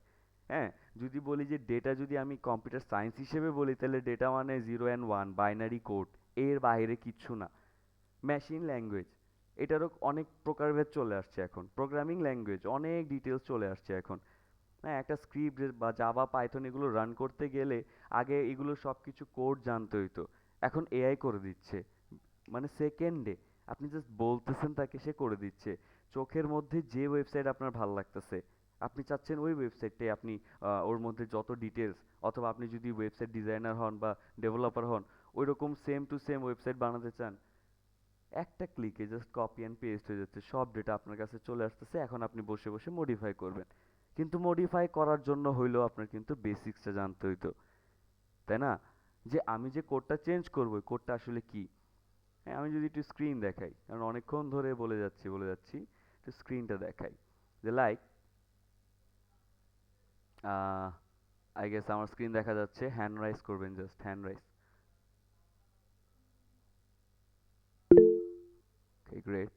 হ্যাঁ, যদি বলি যে ডেটা যদি আমি কম্পিউটার সায়েন্স হিসেবে বলি, তাহলে ডেটা মানে 0 and 1 বাইনারি কোড, এর বাইরে কিচ্ছু না। মেশিন ল্যাঙ্গুয়েজ, এটারও অনেক প্রকারভেদ চলে আসছে এখন। প্রোগ্রামিং ল্যাঙ্গুয়েজ, অনেক ডিটেলস চলে আসছে এখন। হ্যাঁ, একটা স্ক্রিপ্ট বা জাভা পাইথন এগুলো রান করতে গেলে আগে এগুলো সব কিছু কোড জানতে হইতো, এখন এআই করে দিচ্ছে। মানে সেকেন্ডে আপনি জাস্ট বলতেছেন তাকে, সে করে দিচ্ছে। চোখের মধ্যে যে ওয়েবসাইট আপনার ভাল লাগতেছে, আপনি চাচ্ছেন ওই ওয়েবসাইটটাই আপনি ওর মধ্যে যত ডিটেলস, অথবা আপনি যদি ওয়েবসাইট ডিজাইনার হন বা ডেভেলপার হন, ওই রকম সেম টু সেম ওয়েবসাইট বানাতে চান, একটা ক্লিকে জাস্ট কপি অ্যান্ড পেস্ট হয়ে যাচ্ছে, সব ডেটা আপনার কাছে চলে আসতেছে। এখন আপনি বসে বসে মডিফাই করবেন। কিন্তু মডিফাই করার জন্য হইলেও আপনার কিন্তু বেসিক্সটা জানতে হইতো, তাই না? যে আমি যে কোডটা চেঞ্জ করবো, ওই কোডটা আসলে কি। হ্যাঁ, আমি যদি একটু স্ক্রিন দেখাই, কারণ অনেকক্ষণ ধরে বলে যাচ্ছি, একটু স্ক্রিনটা দেখাই। যে লাইক আই গেস আমার স্ক্রিন দেখা যাচ্ছে। হ্যান্ড রাইজ করবেন, জাস্ট হ্যান্ড রাইজ। ওকে, গ্রেট।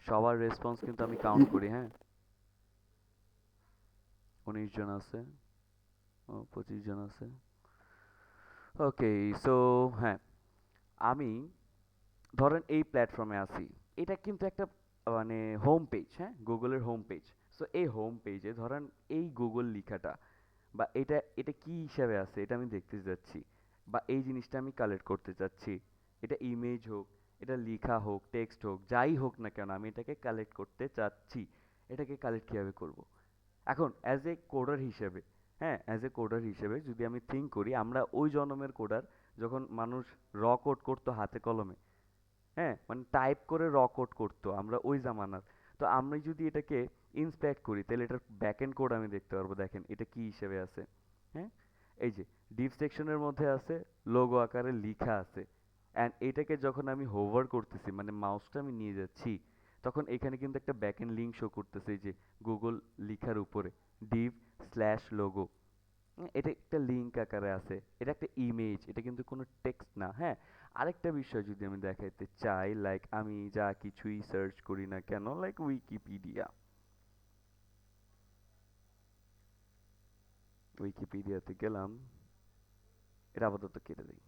সবার রেসপন্স কিন্তু আমি কাউন্ট করি, হ্যাঁ। 19 জন আছে, ও 25 জন আছে। ওকে, সো হ্যাঁ, আমি ধরেন এই প্ল্যাটফর্মে আছি। এটা কিন্তু একটা মানে হোম পেজ, হ্যাঁ, গুগলের হোম পেজ। সো এই হোম পেজে ধরেন এই গুগল লেখাটা বা এটা এটা কি হিসাবে আছে এটা আমি দেখতে যাচ্ছি, বা এই জিনিসটা আমি কালেক্ট করতে চাচ্ছি। এটা ইমেজ হোক, এটা লেখা হোক, টেক্সট হোক, যাই হোক না কেন, আমি এটাকে কালেক্ট করতে চাচ্ছি। এটাকে কালেক্ট কিভাবে করব? এখন অ্যাজ এ কোডার হিসেবে, হ্যাঁ, অ্যাজ এ কোডার হিসেবে যদি আমি থিঙ্ক করি, আমরা ওই জন্মের কোডার, যখন মানুষ কোড করতো হাতে কলমে, হ্যাঁ, মানে টাইপ করে কোড করতো, আমরা ওই জামানার। তো আমরা যদি এটাকে ইন্সপেক্ট করি, তাহলে এটার ব্যাকএন্ড কোড আমি দেখতে পারবো। দেখেন এটা কি হিসেবে আছে। হ্যাঁ, এই যে ডিভ সেকশনের মধ্যে আছে, লোগো আকারে লেখা আছে। অ্যান্ড এটাকে যখন আমি হোভার করতেছি, মানে মাউসটা আমি নিয়ে যাচ্ছি, তখন এখানে কিন্তু একটা ব্যাকএন্ড লিঙ্ক শো করতেছে, এই যে গুগল লেখার উপরে ডিভ স্ল্যাশ লোগো। এটা একটা লিঙ্ক আকারে আছে, এটা একটা ইমেজ, এটা কিন্তু কোনো টেক্সট না। হ্যাঁ, আরেকটা বিষয় যদি আমি দেখাইতে চাই, লাইক আমি যা কিছুই সার্চ করি না কেন, লাইক উইকিপিডিয়া, উইকিপিডিয়াতে গেলাম, এটা আপাতত কেটে দিই।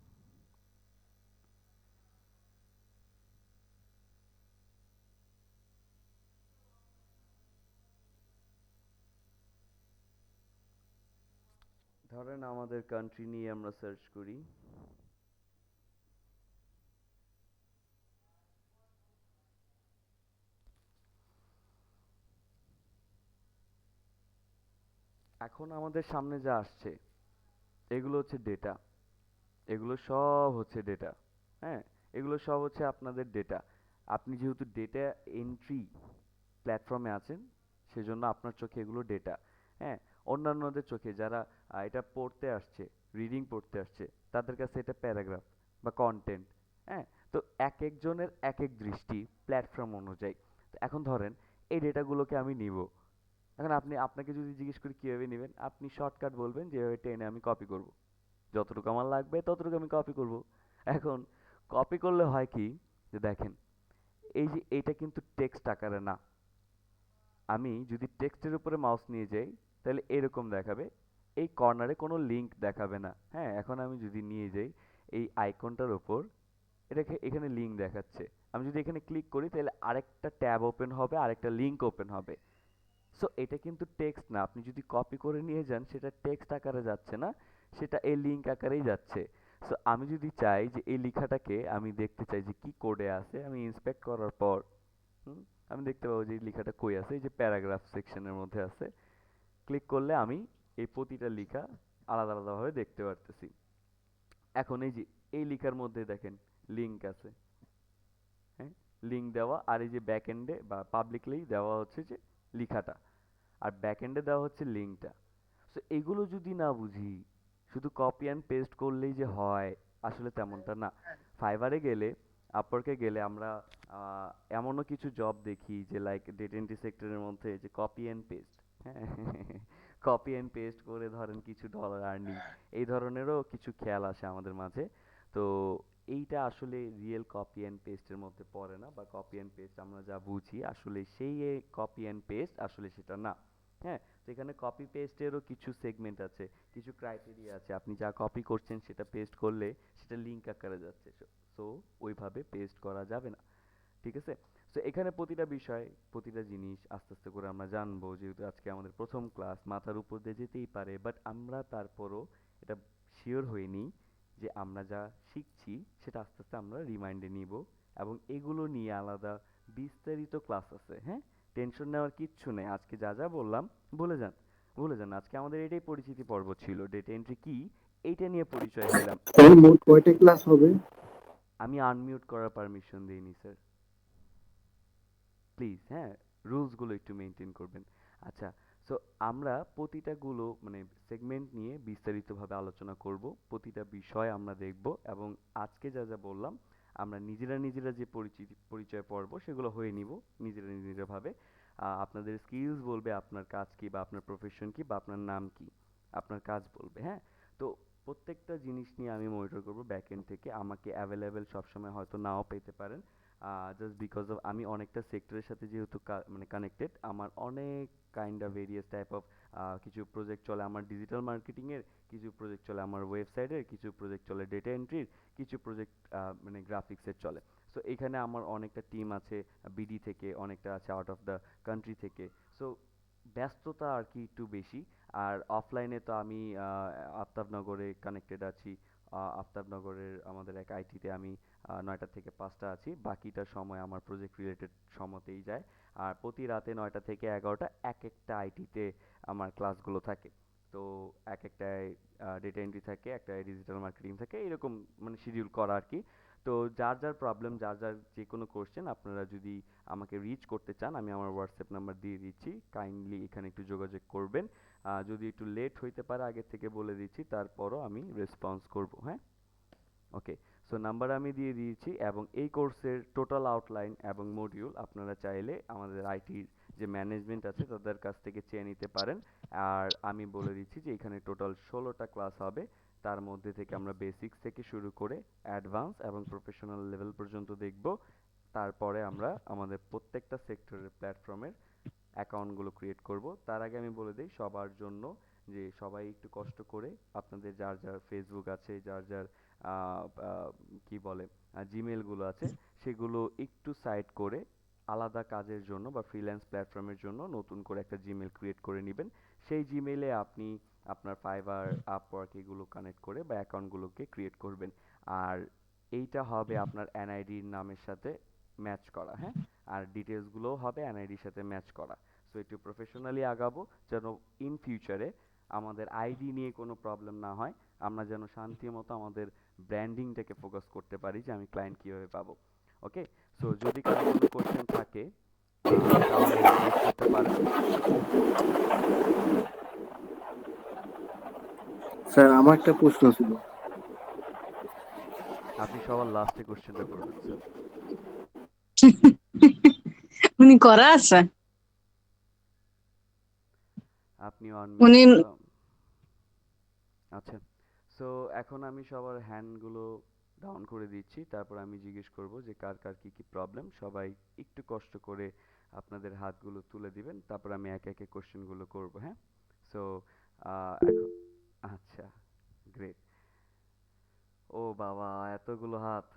ধরেন আমাদের কান্ট্রি নিয়ে আমরা সার্চ করি। এখন আমাদের সামনে যা আসছে, এগুলো হচ্ছে ডেটা, এগুলো সব হচ্ছে ডেটা। হ্যাঁ, এগুলো সব হচ্ছে আপনাদের ডেটা। আপনি যেহেতু ডেটা এন্ট্রি প্ল্যাটফর্মে আছেন, সেজন্য আপনার চোখে এগুলো ডেটা। হ্যাঁ, অন্যান্যদের চোখে যারা এটা পড়তে আসছে, রিডিং পড়তে আসছে, তাদের কাছে এটা প্যারাগ্রাফ বা কন্টেন্ট। হ্যাঁ, তো এক একজনের এক এক দৃষ্টি প্ল্যাটফর্ম অনুযায়ী। তো এখন ধরেন এই ডেটাগুলোকে আমি নিব। এখন আপনাকে যদি জিজ্ঞেস করি কিভাবে নেবেন, আপনি শর্টকাট বলবেন যে এভাবে টেনে আমি কপি করব, যতটুকু আমার লাগবে ততটুকু আমি কপি করব। এখন কপি করলে হয় কি, যে দেখেন এই যে এইটা কিন্তু টেক্সট আকারে না। আমি যদি টেক্সটের উপরে মাউস নিয়ে যাই, তাহলে এরকম দেখাবে, এই কর্নারে কোনো লিংক দেখাবে না। হ্যাঁ, এখন আমি যদি নিয়ে যাই এই আইকনটার উপর, এটাকে এখানে লিংক দেখাচ্ছে। আমি যদি এখানে ক্লিক করি, তাহলে আরেকটা ট্যাব ওপেন হবে, আরেকটা লিংক ওপেন হবে। সো এটা কিন্তু টেক্সট না। আপনি যদি কপি করে নিয়ে যান, সেটা টেক্সট আকারে যাচ্ছে না, সেটা এই লিংক আকারেই যাচ্ছে। সো আমি যদি চাই যে এই লেখাটাকে আমি দেখতে চাই যে কি কোডে আছে, আমি ইন্সপেক্ট করার পর হুম, আমি দেখতে পাবো যে এই লেখাটা কই আছে, এই যে প্যারাগ্রাফ সেকশনের মধ্যে আছে। ক্লিক করলে আমি এই প্রতিটা লেখা আলাদা আলাদাভাবে দেখতে পারতেছি। এখন এই যে এই লেখার মধ্যে দেখেন লিঙ্ক আছে, হ্যাঁ, লিঙ্ক দেওয়া, আর এই যে ব্যাক এন্ডে বা পাবলিকলি দেওয়া হচ্ছে যে লেখাটা, আর ব্যাক এন্ডে দেওয়া হচ্ছে লিঙ্কটা। সো এগুলো যদি না বুঝি, শুধু কপি অ্যান্ড পেস্ট করলেই যে হয়, আসলে তেমনটা না। ফাইবারে গেলে, আপওয়ার্কে গেলে আমরা আহ, এমনও কিছু জব দেখি যে লাইক ডেটা এন্ট্রি সেক্টরের মধ্যে যে কপি অ্যান্ড পেস্ট, হ্যাঁ, কপি অ্যান্ড পেস্ট করে ধরেন কিছু ডলার আর্নিং, এই ধরনেরও কিছু খেয়াল আসে আমাদের মাঝে। তো এইটা আসলে রিয়েল কপি অ্যান্ড পেস্টের মধ্যে পড়ে না, বা কপি অ্যান্ড পেস্ট আমরা যা বুঝি আসলে সেই কপি অ্যান্ড পেস্ট আসলে সেটা না। হ্যাঁ, তো এখানে কপি পেস্টেরও কিছু সেগমেন্ট আছে, কিছু ক্রাইটেরিয়া আছে। আপনি যা কপি করছেন সেটা পেস্ট করলে সেটা লিঙ্ক আকারে যাচ্ছে, সো ওইভাবে পেস্ট করা যাবে না। ঠিক আছে? সো এখানে প্রতিটা বিষয়, প্রতিটা জিনিস আস্তে আস্তে করে আমরা জানবো, যেহেতু আজকে আমাদের প্রথম ক্লাস, মাথার উপর দিয়ে যেতেই পারে, বাট আমরা তারপরও এটা শিওর হয়ে নিই যে আমরা যা শিখছি সেটা আস্তে আস্তে আমরা রিমাইন্ডে নিব। এবং এগুলো নিয়ে আলাদা বিস্তারিত ক্লাস আছে, হ্যাঁ, টেনশন নেওয়ার কিচ্ছু নেই। আজকে যা যা বললাম ভুলে যান, ভুলে যান। আজকে আমাদের এটাই পরিচিতি পর্ব ছিল, ডেটা এন্ট্রি কি এইটা নিয়ে পরিচয় হইলাম। স্যার মোট কয়টা ক্লাস হবে? আমি আনমিউট করার পারমিশন দিইনি স্যার, প্লিজ, হ্যাঁ, রুলসগুলো একটু মেনটেন করবেন। আচ্ছা, সো আমরা প্রতিটাগুলো মানে সেগমেন্ট নিয়ে বিস্তারিতভাবে আলোচনা করব, প্রতিটা বিষয় আমরা দেখব, এবং আজকে যা যা বললাম আমরা নিজেরা নিজেরা যে পরিচয় পর্ব সেগুলো হয়ে নিব নিজেরা নিজেরা ভাবে। আপনাদের স্কিলস বলবে আপনার কাজ কি, বা আপনার প্রফেশন কি, বা আপনার নাম কি, আপনার কাজ বলবে, হ্যাঁ। তো প্রত্যেকটা জিনিস নিয়ে আমি মনিটর করব ব্যাক এন্ড থেকে। আমাকে অ্যাভেলেবেল সবসময় হয়তো নাও পেতে পারেন, জাস্ট বিকজ অফ আমি অনেকটা সেক্টরের সাথে যেহেতু মানে কানেক্টেড, আমার অনেক kind of various type of কিছু প্রজেক্ট চলে আমার ডিজিটাল মার্কেটিংয়ের, কিছু প্রজেক্ট চলে আমার ওয়েবসাইটের, কিছু প্রজেক্ট চলে ডেটা এন্ট্রির, কিছু প্রজেক্ট মানে গ্রাফিক্সের চলে। সো এখানে আমার অনেকটা টিম আছে বিডি থেকে, অনেকটা আছে আউট অফ দ্য কান্ট্রি থেকে। সো ব্যস্ততা আর কি একটু বেশি। আর অফলাইনে তো আমি আফতাবনগরে কানেক্টেড আছি। আফতাবনগরের আমাদের এক আইটিতে আমি ৯টা থেকে ৫টা আছি, বাকিটা সময় আমার প্রজেক্ট রিলেটেড সময়তেই যায়। আর প্রতি রাতে ৯টা থেকে ১১টা এক একটা আইটিতে আমার ক্লাসগুলো থাকে। তো এক একটায় ডেটা এন্ট্রি থাকে, একটায় ডিজিটাল মার্কেটিং থাকে, এরকম মানে শিডিউল করা আর কি। তো যার যার প্রবলেম, যার যার যে কোনো কোশ্চেন আপনারা যদি আমাকে রিচ করতে চান, আমি আমার হোয়াটসঅ্যাপ নাম্বার দিয়ে দিচ্ছি, কাইন্ডলি এখানে একটু যোগাযোগ করবেন। যদি একটু লেট হইতে পারে আগের থেকে বলে দিচ্ছি, তারপরও আমি রেসপন্স করব, হ্যাঁ। ওকে, সো নাম্বার আমি দিয়ে দিয়েছি, এবং এই কোর্সের টোটাল আউটলাইন এবং মডিউল আপনারা চাইলে আমাদের আইটির যে ম্যানেজমেন্ট আছে তাদের কাছ থেকে চেয়ে নিতে পারেন। আর আমি বলে দিচ্ছি যে এখানে টোটাল 16টা ক্লাস হবে, তার মধ্যে থেকে আমরা বেসিক্স থেকে শুরু করে অ্যাডভান্স এবং প্রফেশনাল লেভেল পর্যন্ত দেখব। তারপরে আমরা আমাদের প্রত্যেকটা সেক্টরের প্ল্যাটফর্মের অ্যাকাউন্টগুলো ক্রিয়েট করব। তার আগে আমি বলে দিই সবার জন্য যে সবাই একটু কষ্ট করে আপনাদের যার যার ফেসবুক আছে, যার যার আহ, আহ, কি বলে জিমেলগুলো আছে, সেগুলো একটু সাইড করে আলাদা কাজের জন্য বা ফ্রিল্যান্স প্ল্যাটফর্মের জন্য নতুন করে একটা জিমেল ক্রিয়েট করে নেবেন। সেই জিমেলে আপনি আপনার ফাইবার, আপওয়ার্ক এগুলো কানেক্ট করে বা অ্যাকাউন্টগুলোকে ক্রিয়েট করবেন। আর এইটা হবে আপনার এনআইডির নামের সাথে ম্যাচ করা, হ্যাঁ। আর ডিটেলসগুলোও হবে এনআইডির সাথে ম্যাচ করা। সো একটু প্রফেশনালি আগাবো, যেন ইন ফিউচারে আমাদের আইডি নিয়ে কোনো প্রবলেম না হয়, আমরা যেন শান্তি মতো আমাদের ব্র্যান্ডিংটাকে ফোকাস করতে পারি যে আমি ক্লায়েন্ট কীভাবে পাবো। ওকে, সো যদি কারো কোনো কোয়েশ্চেন থাকে তাহলে হ্যান্ড রেজ করতে পারেন। স্যার আমার একটা প্রশ্ন ছিল। আপনি সবার লাস্টে কোয়েশ্চেনটা করবেন স্যার। উনি করা আছে। আপনিও উনি আনমিউট। আচ্ছা, সো এখন আমি সবার হ্যান্ডগুলো ডাউন করে দিচ্ছি, তারপর আমি জিজ্ঞেস করব যে কার কার কি কি প্রবলেম। সবাই একটু কষ্ট করে আপনাদের হাতগুলো তুলে দিবেন, তারপর আমি একে একে কোশ্চেনগুলো করব, হ্যাঁ। সো এখন, আচ্ছা, গ্রেট। ও বাবা, এতগুলো হাত!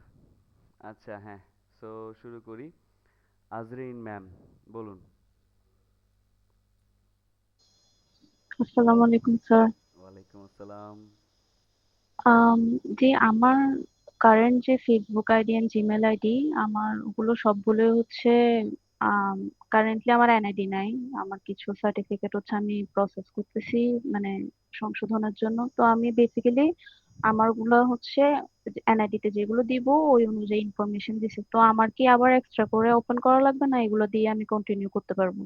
আচ্ছা, হ্যাঁ, সো শুরু করি। আজরিন ম্যাম, বলুন। আসসালামু আলাইকুম স্যার। ওয়ালাইকুম আসসালাম। আম, যে আমার কারেন্ট যে Facebook ID and Gmail ID, আমার ওগুলো সবগুলো হচ্ছে কারেন্টলি আমার এনআইডি নাই। আমার কিছু সার্টিফিকেট হচ্ছে আমি প্রসেস করতেছি, মানে সংশোধনের জন্য। তো আমি বেসিক্যালি আমার গুলো হচ্ছে এনআইডি তে যেগুলো দিব ওই অনুযায়ী ইনফরমেশন দিছি। তো আমার কি আবার এক্সট্রা করে ওপেন করা লাগবে, না এগুলো দিয়ে আমি কন্টিনিউ করতে পারবো?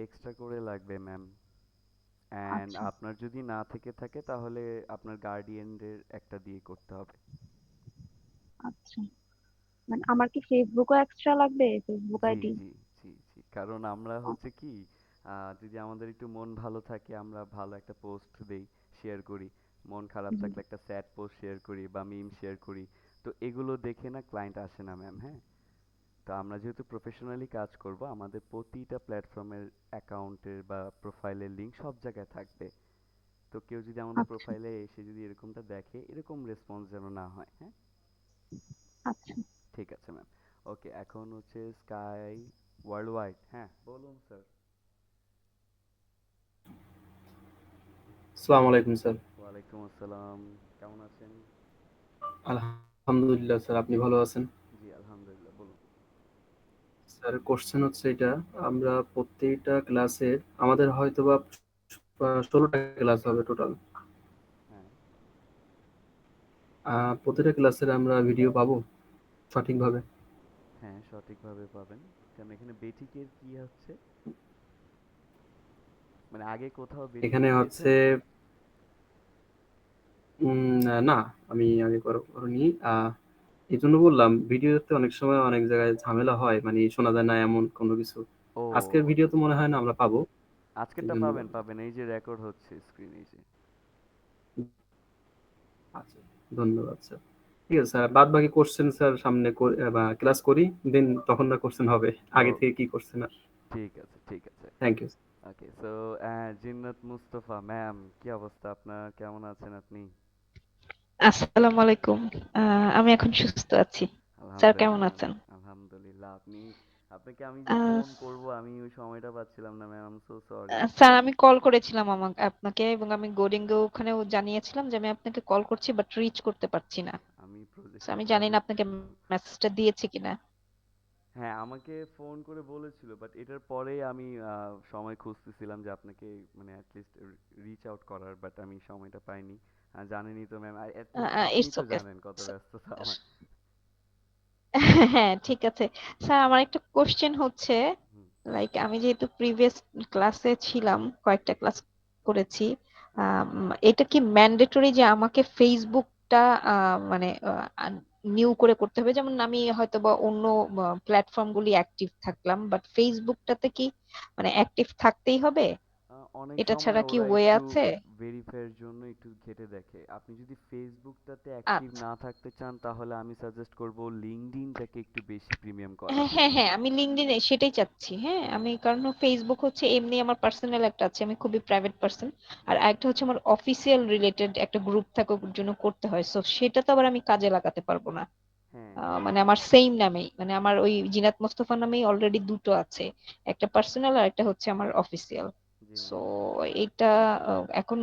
এক্সট্রা করে লাগবে ম্যাম। অ্যান্ড আচ্ছা। আপনার যদি না থেকে থাকে তাহলে আপনার গার্ডিয়ানদের একটা দিয়ে করতে হবে। আচ্ছা, মানে আমার কি ফেসবুকও এক্সট্রা লাগবে, ফেসবুক জি আইডি? জি জি জি, কারণ আমরা হচ্ছে কি যদি আমাদের একটু মন ভালো থাকে আমরা ভালো একটা পোস্ট দেই, শেয়ার করি। মন খারাপ থাকলে একটা স্যাড পোস্ট শেয়ার করি বা মিম শেয়ার করি। তো এগুলো দেখে না ক্লায়েন্ট আসে না ম্যাম, হ্যাঁ। তো আমরা যেহেতু প্রফেশনালি কাজ করব, আমাদের প্রতিটা প্ল্যাটফর্মের অ্যাকাউন্টের বা প্রোফাইলের লিংক সব জায়গায় থাকবে। তো কেউ যদি আমাদের আচ্ছা। প্রোফাইলে এসে যদি এরকমটা দেখে, এরকম রেসপন্স যেন না হয়, হ্যাঁ। আচ্ছা। ঠিক আছে ম্যাম। ওকে, এখন হচ্ছে স্কাই ওয়ার্ল্ড ওয়াইড, হ্যাঁ বলুন স্যার। আসসালামু আলাইকুম স্যার। ওয়ালাইকুম আসসালাম, কেমন আছেন? আলহামদুলিল্লাহ স্যার, আপনি ভালো আছেন? জি আলহামদুলিল্লাহ, বলুন। স্যার কোশ্চেন হচ্ছে এটা, আমরা প্রত্যেকটা ক্লাসে আমাদের হয়তোবা 16টা ক্লাস হবে টোটাল। হ্যাঁ প্রতিটা ক্লাসের আমরা ভিডিও পাবো সঠিকভাবে? হ্যাঁ, সঠিকভাবে পাবেন। কেন এখানে বেঠিকের কি হচ্ছে, মানে আগে কোথাও বেঠিক এখানে হচ্ছে দিয়েছেন? না, আমি আগে করিনি। এই জন্য বললাম, ভিডিওতে অনেক সময় অনেক জায়গায় ঝামেলা হয়, মানে শোনা যায় না এমন কোনো কিছু। ও আজকের ভিডিও তো মনে হয় না আমরা পাবো। এই আজকেরটা জন্য পাবেন বললাম। পাবেন, এই যে রেকর্ড হচ্ছে স্ক্রিনে, এই যে। আচ্ছা, ধন্যবাদ স্যার। ঠিক আছে স্যার, বাদ বাকি কোশ্চেন স্যার সামনে বা ক্লাস করি, দেন তখন না কোশ্চেন হবে ও আগে থেকে কি কোশ্চেন আর। ঠিক আছে ঠিক আছে। Thank you. Okay so Jinnat Mustafa ma'am, কি অবস্থা আপনার, কেমন আছেন আপনি? আসসালামু আলাইকুম। আমি এখন সুস্থ আছি। স্যার কেমন আলহামদুলিল্লাহ আছেন? আলহামদুলিল্লাহ। আপনাকে আমি যে আহ, ফোন করব আমি ওই সময়টা পাচ্ছিলাম না ma'am, I am so sorry. Sir আমি কল করেছিলাম আপনাকে, এবং আমি গোডিংয়ে ওখানেও জানিয়েছিলাম যে আমি আপনাকে কল করছি, বাট রিচ করতে পারছি না। আমি So, প্রজেক্টের আমি জানি না প্রবলেম। আপনাকে মেসেজটা দিয়েছি কিনা। হ্যাঁ আমাকে ফোন করে বলেছিল, বাট এটার পরে আমি সময় খুঁজতেছিলাম যে আপনাকে মানে অ্যাটলিস্ট রিচ আউট করার, বাট আমি সময়টা পাইনি। জানেনই তো ম্যাম, অ্যাটলিস্ট আপনি ইটস তো ওকে। জানেন কত ব্যস্ততা আমার। হ্যাঁ ঠিক আছে। স্যার আমার একটা কোশ্চেন হচ্ছে, হুম, লাইক আমি যেহেতু প্রিভিয়াস ক্লাসে ছিলাম, কয়েকটা ক্লাস করেছি, আচ্ছা। এটা কি ম্যান্ডেটরি যে আমাকে ফেসবুকটা মানে নিউ করে করতে হবে? যেমন আমি হয়তো বা অন্য প্ল্যাটফর্ম গুলি অ্যাক্টিভ থাকলাম, বাট ফেসবুকটাতে কি মানে অ্যাক্টিভ থাকতেই হবে? অনেক এটা সময় ছাড়া কি ওরা ওয়ে একটু আছে? ভেরিফাইয়ের জন্য একটু ঘেঁটে দেখে। আপনি যদি ফেসবুকটাতে অ্যাক্টিভ আচ্ছা। না থাকতে চান তাহলে আমি সাজেস্ট করব লিঙ্কডইনটাকে একটু বেশি প্রিমিয়াম হ্যাঁ করার। হ্যাঁ হ্যাঁ, আমি লিঙ্কডইনে সেটাই চাচ্ছি। হ্যাঁ, আমি কারণ ফেসবুক হচ্ছে এমনি আমার পার্সোনাল একটা আছে, আমি খুবই প্রাইভেট পার্সন। আর হুম, একটা হচ্ছে আমার অফিসিয়াল রিলেটেড একটা গ্রুপ থাকার জন্য করতে হয়, সো সেটা তো আবার আমি কাজে লাগাতে পারবো না। হ্যাঁ হ্যাঁ মানে আমার সেম নামেই, মানে আমার ওই জিনাত মোস্তফা নামেই অলরেডি দুটো আছে, একটা পার্সোনাল আর একটা হচ্ছে আমার অফিসিয়াল। জি সো ম্যাম। এটা এখন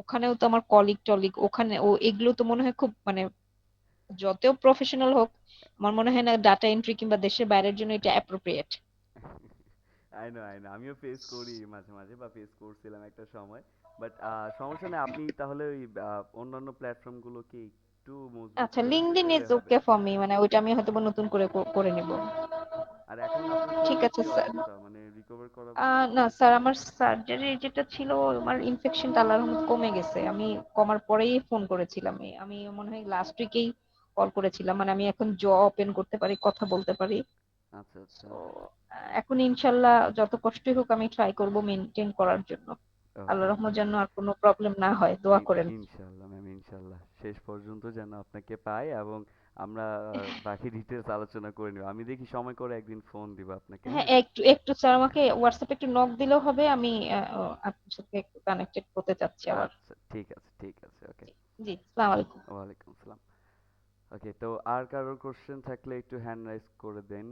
ওখানেও তো আমার কলিগ টলিগ ওখানে, এগুলো তো মনে হয় খুব মানে যতও প্রফেশনাল হোক, আমার মনে হয় না ডাটা এন্ট্রি কিংবা দেশের বাইরের জন্য এটা অ্যাপ্রোপ্রিয়েট। আই নো আমিও ফেস করি মাঝে মাঝে, বা ফেস করছিলাম একটা সময়। বাট সমস্যা নেই, আপনি তাহলে ওই অন্যান্য প্ল্যাটফর্ম গুলোকে একটু মজবুত আচ্ছা, করে লিঙ্কডইন ইজ নিলে হবে। ওকে ফর মি, মানে ওইটা আমি হয়তো বা নতুন করে করে নিব। আর এখন আপনার ঠিক শরীরের আছে কি স্যার। অবস্থা, মানে রিকভার করা না পেরেছেন? স্যার, আমার সার্জারি যেটা ছিল, আমার ইনফেকশনটা আল্লাহর রহমত কমে গেছে। আমি কমার পরেই ফোন করেছিলাম। আমি মনে হয় লাস্ট উইকেই কল করেছিলাম। মানে আমি এখন জ ওপেন করতে পারি, কথা বলতে পারি। আচ্ছা আচ্ছা। তো এখন ইনশাল্লাহ যত কষ্টই হোক আমি ট্রাই করব মেনটেন করার জন্য। ওকে আল্লাহর রহমত যেন আর কোনো প্রবলেম না হয়, দোয়া করেন। ইনশাল্লাহ ম্যাম, ইনশাল্লাহ শেষ পর্যন্ত যেন আপনাকে পাই, এবং আমরা বাকি ডিটেলস আলোচনা করে নিব। আমি দেখি সময় করে একদিন ফোন দিব আপনাকে, হ্যাঁ, হ্যাঁ। একটু একটু স্যার আমাকে হোয়াটসঅ্যাপে একটু নক দিলেও হবে। আমি আপনার সাথে একটু কানেক্টেড হতে চাচ্ছি আবার। আচ্ছা ঠিক আছে ঠিক আছে, ওকে। জি জি, আসসালামু আলাইকুম। ওয়ালাইকুম আসসালাম। ওকে, তো আর কারোর কোশ্চেন থাকলে একটু হ্যান্ড রাইজ করে দেন,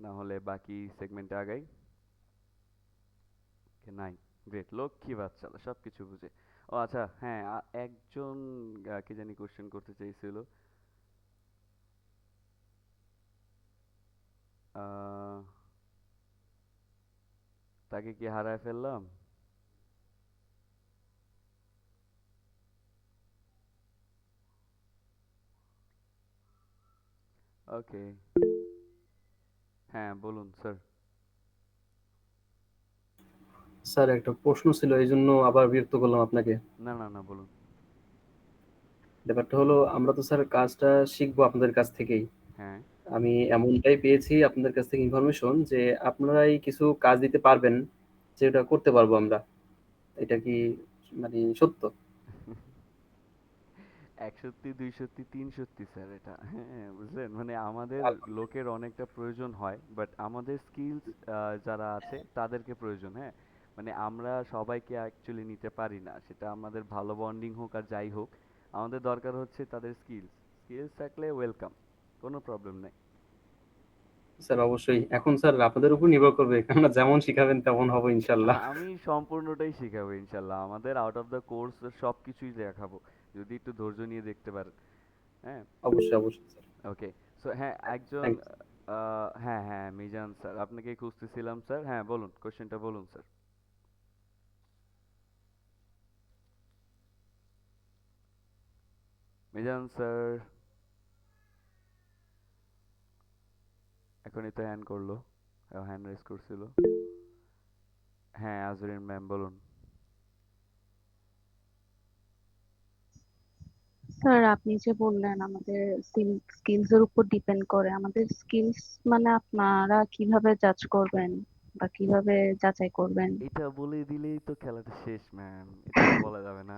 না হলে বাকি সেগমেন্টে আগাই। ওকে নাই, গ্রেট, লক্ষ্মী বাচ্চারা সব কিছু বুঝে। ও আচ্ছা হ্যাঁ, একজন কি জানি কোশ্চেন করতে চাইছিল। তাকে কি হারায় ফেললাম? ওকে, হ্যাঁ বলুন স্যার। স্যার একটা প্রশ্ন ছিল, এই জন্য আবার বিরক্ত করলাম আপনাকে। না না না, বলুন। ব্যাপারটা হলো, আমরা তো স্যার কাজটা শিখবো আপনাদের কাছ থেকেই। হ্যাঁ, আমি এমনটাই পেয়েছি আপনাদের কাছ থেকে ইনফরমেশন যে আপনারাই কিছু কাজ দিতে পারবেন, যেটা করতে পারবো আমরা। এটা কি মানে সত্য? 1 সত্যি 2 সত্যি 3 সত্যি স্যার এটা। হ্যাঁ বুঝলেন, মানে আমাদের লোকের অনেকটা প্রয়োজন হয়, বাট আমাদের স্কিলস যারা আছে তাদেরকে প্রয়োজন। হ্যাঁ, মানে আমরা সবাইকে অ্যাকচুয়ালি নিতে পারি না, সেটা আমাদের ভালো বন্ডিং হোক আর যাই হোক, আমাদের দরকার হচ্ছে তাদের স্কিলস। স্কিলস থাকলে ওয়েলকাম, কোনো প্রবলেম নাই। স্যার অবশ্যই। এখন স্যার আপনাদের উপর নির্ভর করবে, কেননা যেমন শিখাবেন তেমন হবো ইনশাল্লাহ। আমি সম্পূর্ণটাই শিখাবো ইনশাল্লাহ, আমাদের আউট অফ দ্য কোর্স সব কিছুই দেখাবো, যদি একটু ধৈর্য নিয়ে দেখতে পারেন। হ্যাঁ, অবশ্যই অবশ্যই স্যার। ওকে। সো হ্যাঁ, একজন থ্যাংক হ্যাঁ হ্যাঁ মিজান স্যার, আপনাকে খুঁজতেছিলাম স্যার। হ্যাঁ বলুন, কোশ্চেনটা বলুন স্যার। মিজান স্যার এখনই তো হ্যান্ড করলো, হ্যান্ড রেজ করছিল। হ্যাঁ আজরিন ম্যাম বলুন। স্যার আপনি যে বললেন আমাদের স্কিলস এর উপর ডিপেন্ড করে, আমাদের স্কিলস মানে আপনারা কিভাবে জাজ করবেন বা কিভাবে যাচাই করবেন? এটা বলে দিলেই তো খেলাটা শেষ ম্যাম, এটা তো বলা যাবে না।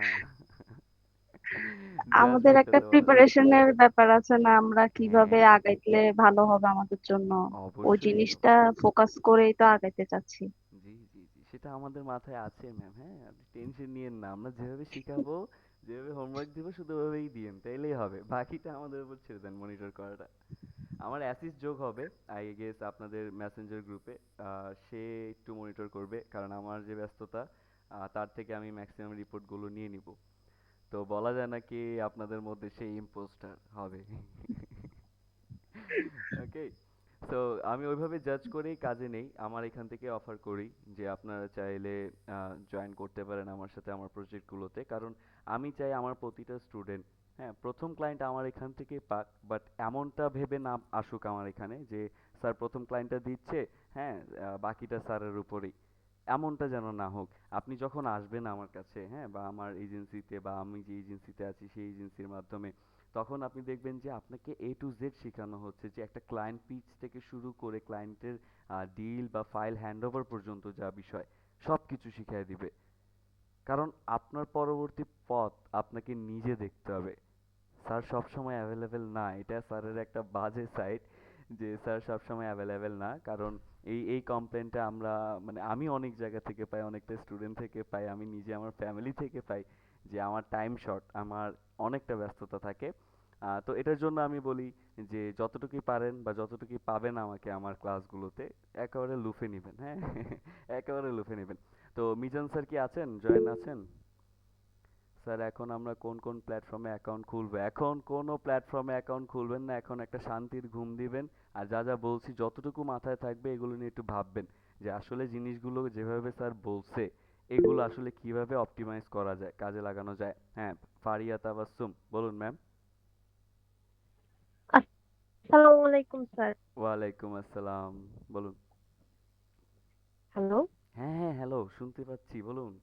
জাস্ট আমাদের এটা একটা তো বলা যাবে না। প্রিপারেশনের ব্যাপার আছে না, আমরা কিভাবে হ্যাঁ, আগাইলে ভালো হবে আমাদের জন্য, ওই অবশ্যই জিনিসটা অবশ্যই। ফোকাস করেই তো আগাইতে চাচ্ছি। জি জি জি, সেটা আমাদের মাথায় আছে ম্যাম। হ্যাঁ, আপনি টেনশন নিয়েন না, আমরা যেভাবে শিখাবো, যেভাবে হোমওয়ার্ক দিব, শুধু ওভাবেই দিয়েন, তাইলেই হবে। বাকিটা আমাদের উপর ছেড়ে দেন মনিটর করাটা। আমার অ্যাসিস্ট যোগ হবে আই গেস আপনাদের মেসেঞ্জার গ্রুপে, সে একটু মনিটর করবে, কারণ আমার যে ব্যস্ততা, তার থেকে আমি ম্যাক্সিমাম রিপোর্টগুলো নিয়ে নিব। তো বলা যায় না কি আপনাদের মধ্যে সেই ইম্পোস্টার হবে। ওকে, সো আমি ওইভাবে জাজ করেই কাজে নেই, আমার এখান থেকে অফার করি যে আপনারা চাইলে জয়েন করতে পারেন আমার সাথে আমার প্রজেক্টগুলোতে, কারণ আমি চাই আমার প্রতিটা স্টুডেন্ট, হ্যাঁ, প্রথম ক্লায়েন্ট আমার এখান থেকেই পাক, বাট এমনটা ভেবে না আসুক আমার এখানে যে স্যার প্রথম ক্লায়েন্টটা দিচ্ছে, হ্যাঁ, বাকিটা স্যারের উপরেই, এমনটা যেন না হোক। আপনি যখন আসবেন আমার কাছে, হ্যাঁ, বা আমার এজেন্সিতে, বা আমি যে এজেন্সিতে আছি সেই এজেন্সির মাধ্যমে, তখন আপনি দেখবেন যে আপনাকে A to Z শেখানো হচ্ছে, যে একটা ক্লায়েন্ট পিচ থেকে শুরু করে ক্লায়েন্টের ডিল বা ফাইল হ্যান্ডওভার পর্যন্ত যা বিষয়, সব কিছু শিখিয়ে দিবে। কারণ আপনার পরবর্তী পথ আপনাকে নিজে দেখতে হবে। স্যার সবসময় অ্যাভেলেবেল না, এটা স্যারের একটা বাজে সাইড, যে স্যার সবসময় অ্যাভেলেবেল না। কারণ এই কমপ্লেনটা আমরা, মানে আমি অনেক জায়গা থেকে পাই, অনেকটা স্টুডেন্ট থেকে পাই, আমি নিজে আমার ফ্যামিলি থেকে পাই, যে আমার টাইম শর্ট, আমার অনেকটা ব্যস্ততা থাকে। তো এটার জন্য আমি বলি যে যতটুকুই পারেন বা যতটুকুই পাবেন আমাকে আমার ক্লাসগুলোতে, একেবারে লুফে নেবেন। হ্যাঁ, একেবারে লুফে নেবেন। তো মিজান স্যার কি আছেন, জয়েন আছেন? স্যার এখন আমরা কোন কোন প্ল্যাটফর্মে অ্যাকাউন্ট খুলবো? এখন কোনো প্ল্যাটফর্মে অ্যাকাউন্ট খুলবেন না, এখন একটা শান্তির ঘুম দিবেন। আর যা যা বলছি যতটুকু মাথায় থাকবে এগুলো নিয়ে একটু ভাববেন, যে আসলে জিনিসগুলো যেভাবে স্যার বলছে এগুলো আসলে কিভাবে অপটিমাইজ করা যায়, কাজে লাগানো যায়। হ্যাঁ, ফারিয়া তাবাসসুম বলুন ম্যাম। আসসালামু আলাইকুম স্যার। ওয়ালাইকুম আসসালাম, বলুন। হ্যালো হ্যাঁ হ্যাঁ, হ্যালো, শুনতে পাচ্ছি, বলুন।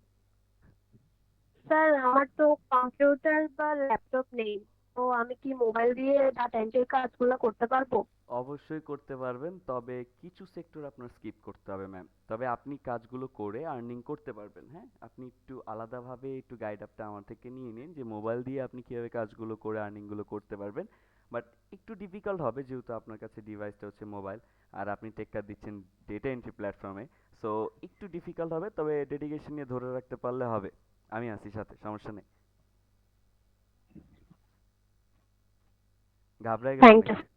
স্যার, আমার তো কম্পিউটার বা ল্যাপটপ নেই, তো আমি কি মোবাইল দিয়ে ডাটা এন্ট্রির কাজগুলো করতে পারবো? অবশ্যই করতে পারবেন, তবে কিছু সেক্টর আপনার স্কিপ করতে হবে ম্যাম। তবে আপনি কাজগুলো করে আর্নিং করতে পারবেন। হ্যাঁ, আপনি একটু আলাদাভাবে একটু গাইড আপটা আমার থেকে নিয়ে নিন, যে মোবাইল দিয়ে আপনি কিভাবে কাজগুলো করে আর্নিংগুলো করতে পারবেন। বাট একটু ডিফিকাল্ট হবে, যেহেতু আপনার কাছে ডিভাইসটা হচ্ছে মোবাইল, আর আপনি টেক্কা দিচ্ছেন ডেটা এন্ট্রি প্ল্যাটফর্মে। সো একটু ডিফিকাল্ট হবে, তবে ডেডিকেশন নিয়ে ধরে রাখতে পারলে হবে। আমি আছি সাথে, সমস্যা নেই। ঘাবড়ায় গেলেন থ্যাংক ইউ। নাকি?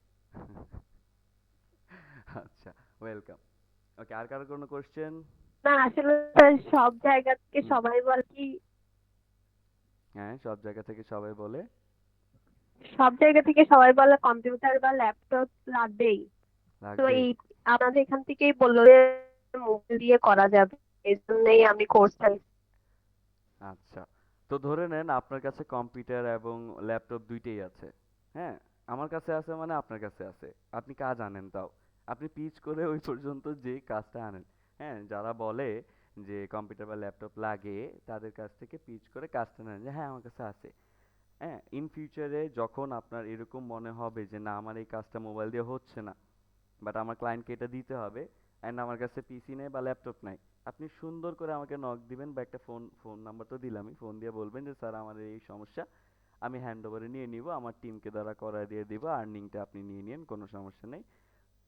আচ্ছা, ওয়েলকাম। ওকে, আর কারো কোনো কোশ্চেন? না আসলে স্যার, সব জায়গা থেকে হুম, সবাই বলে কি, হ্যাঁ, সব জায়গা থেকে সবাই বলে। সব জায়গা থেকে সবাই বলে কম্পিউটার বা ল্যাপটপ লাগবেই। তো লাগবে। এই আমাদের এখান থেকেই বললো যে মোবাইল দিয়ে করা যাবে। এই জন্যই আমি কোর্সটা। আচ্ছা, তো ধরে নেন আপনার কাছে কম্পিউটার এবং ল্যাপটপ দুইটাই আছে। হ্যাঁ, আমার কাছে আছে মানে আপনার কাছে আছে। আপনি কাজ আনেন তাও। আপনি পিচ করে ওই পর্যন্ত যে কাজটা আনেন। হ্যাঁ, যারা বলে যে কম্পিউটার বা ল্যাপটপ লাগে তাদের কাছ থেকে পিচ করে কাজটা নেন যে হ্যাঁ আমার কাছে আছে। হ্যাঁ, ইন ফিউচারে যখন আপনার এরকম মনে হবে যে না আমার এই কাজটা মোবাইল দিয়ে হচ্ছে না, বাট আমার ক্লায়েন্টকে এটা দিতে হবে, অ্যান্ড আমার কাছে পিসি নেই বা ল্যাপটপ নাই, আপনি সুন্দর করে আমাকে নক দিবেন বা একটা ফোন ফোন নাম্বার তো দিলামই, ফোন দিয়ে বলবেন যে স্যার আমার এই সমস্যা, আমি হ্যান্ড ওভারে নিয়ে নিব, আমার টিমকে দ্বারা করায় দিয়ে দিব, আর্নিংটা আপনি নিয়ে নিন, কোনো সমস্যা নেই,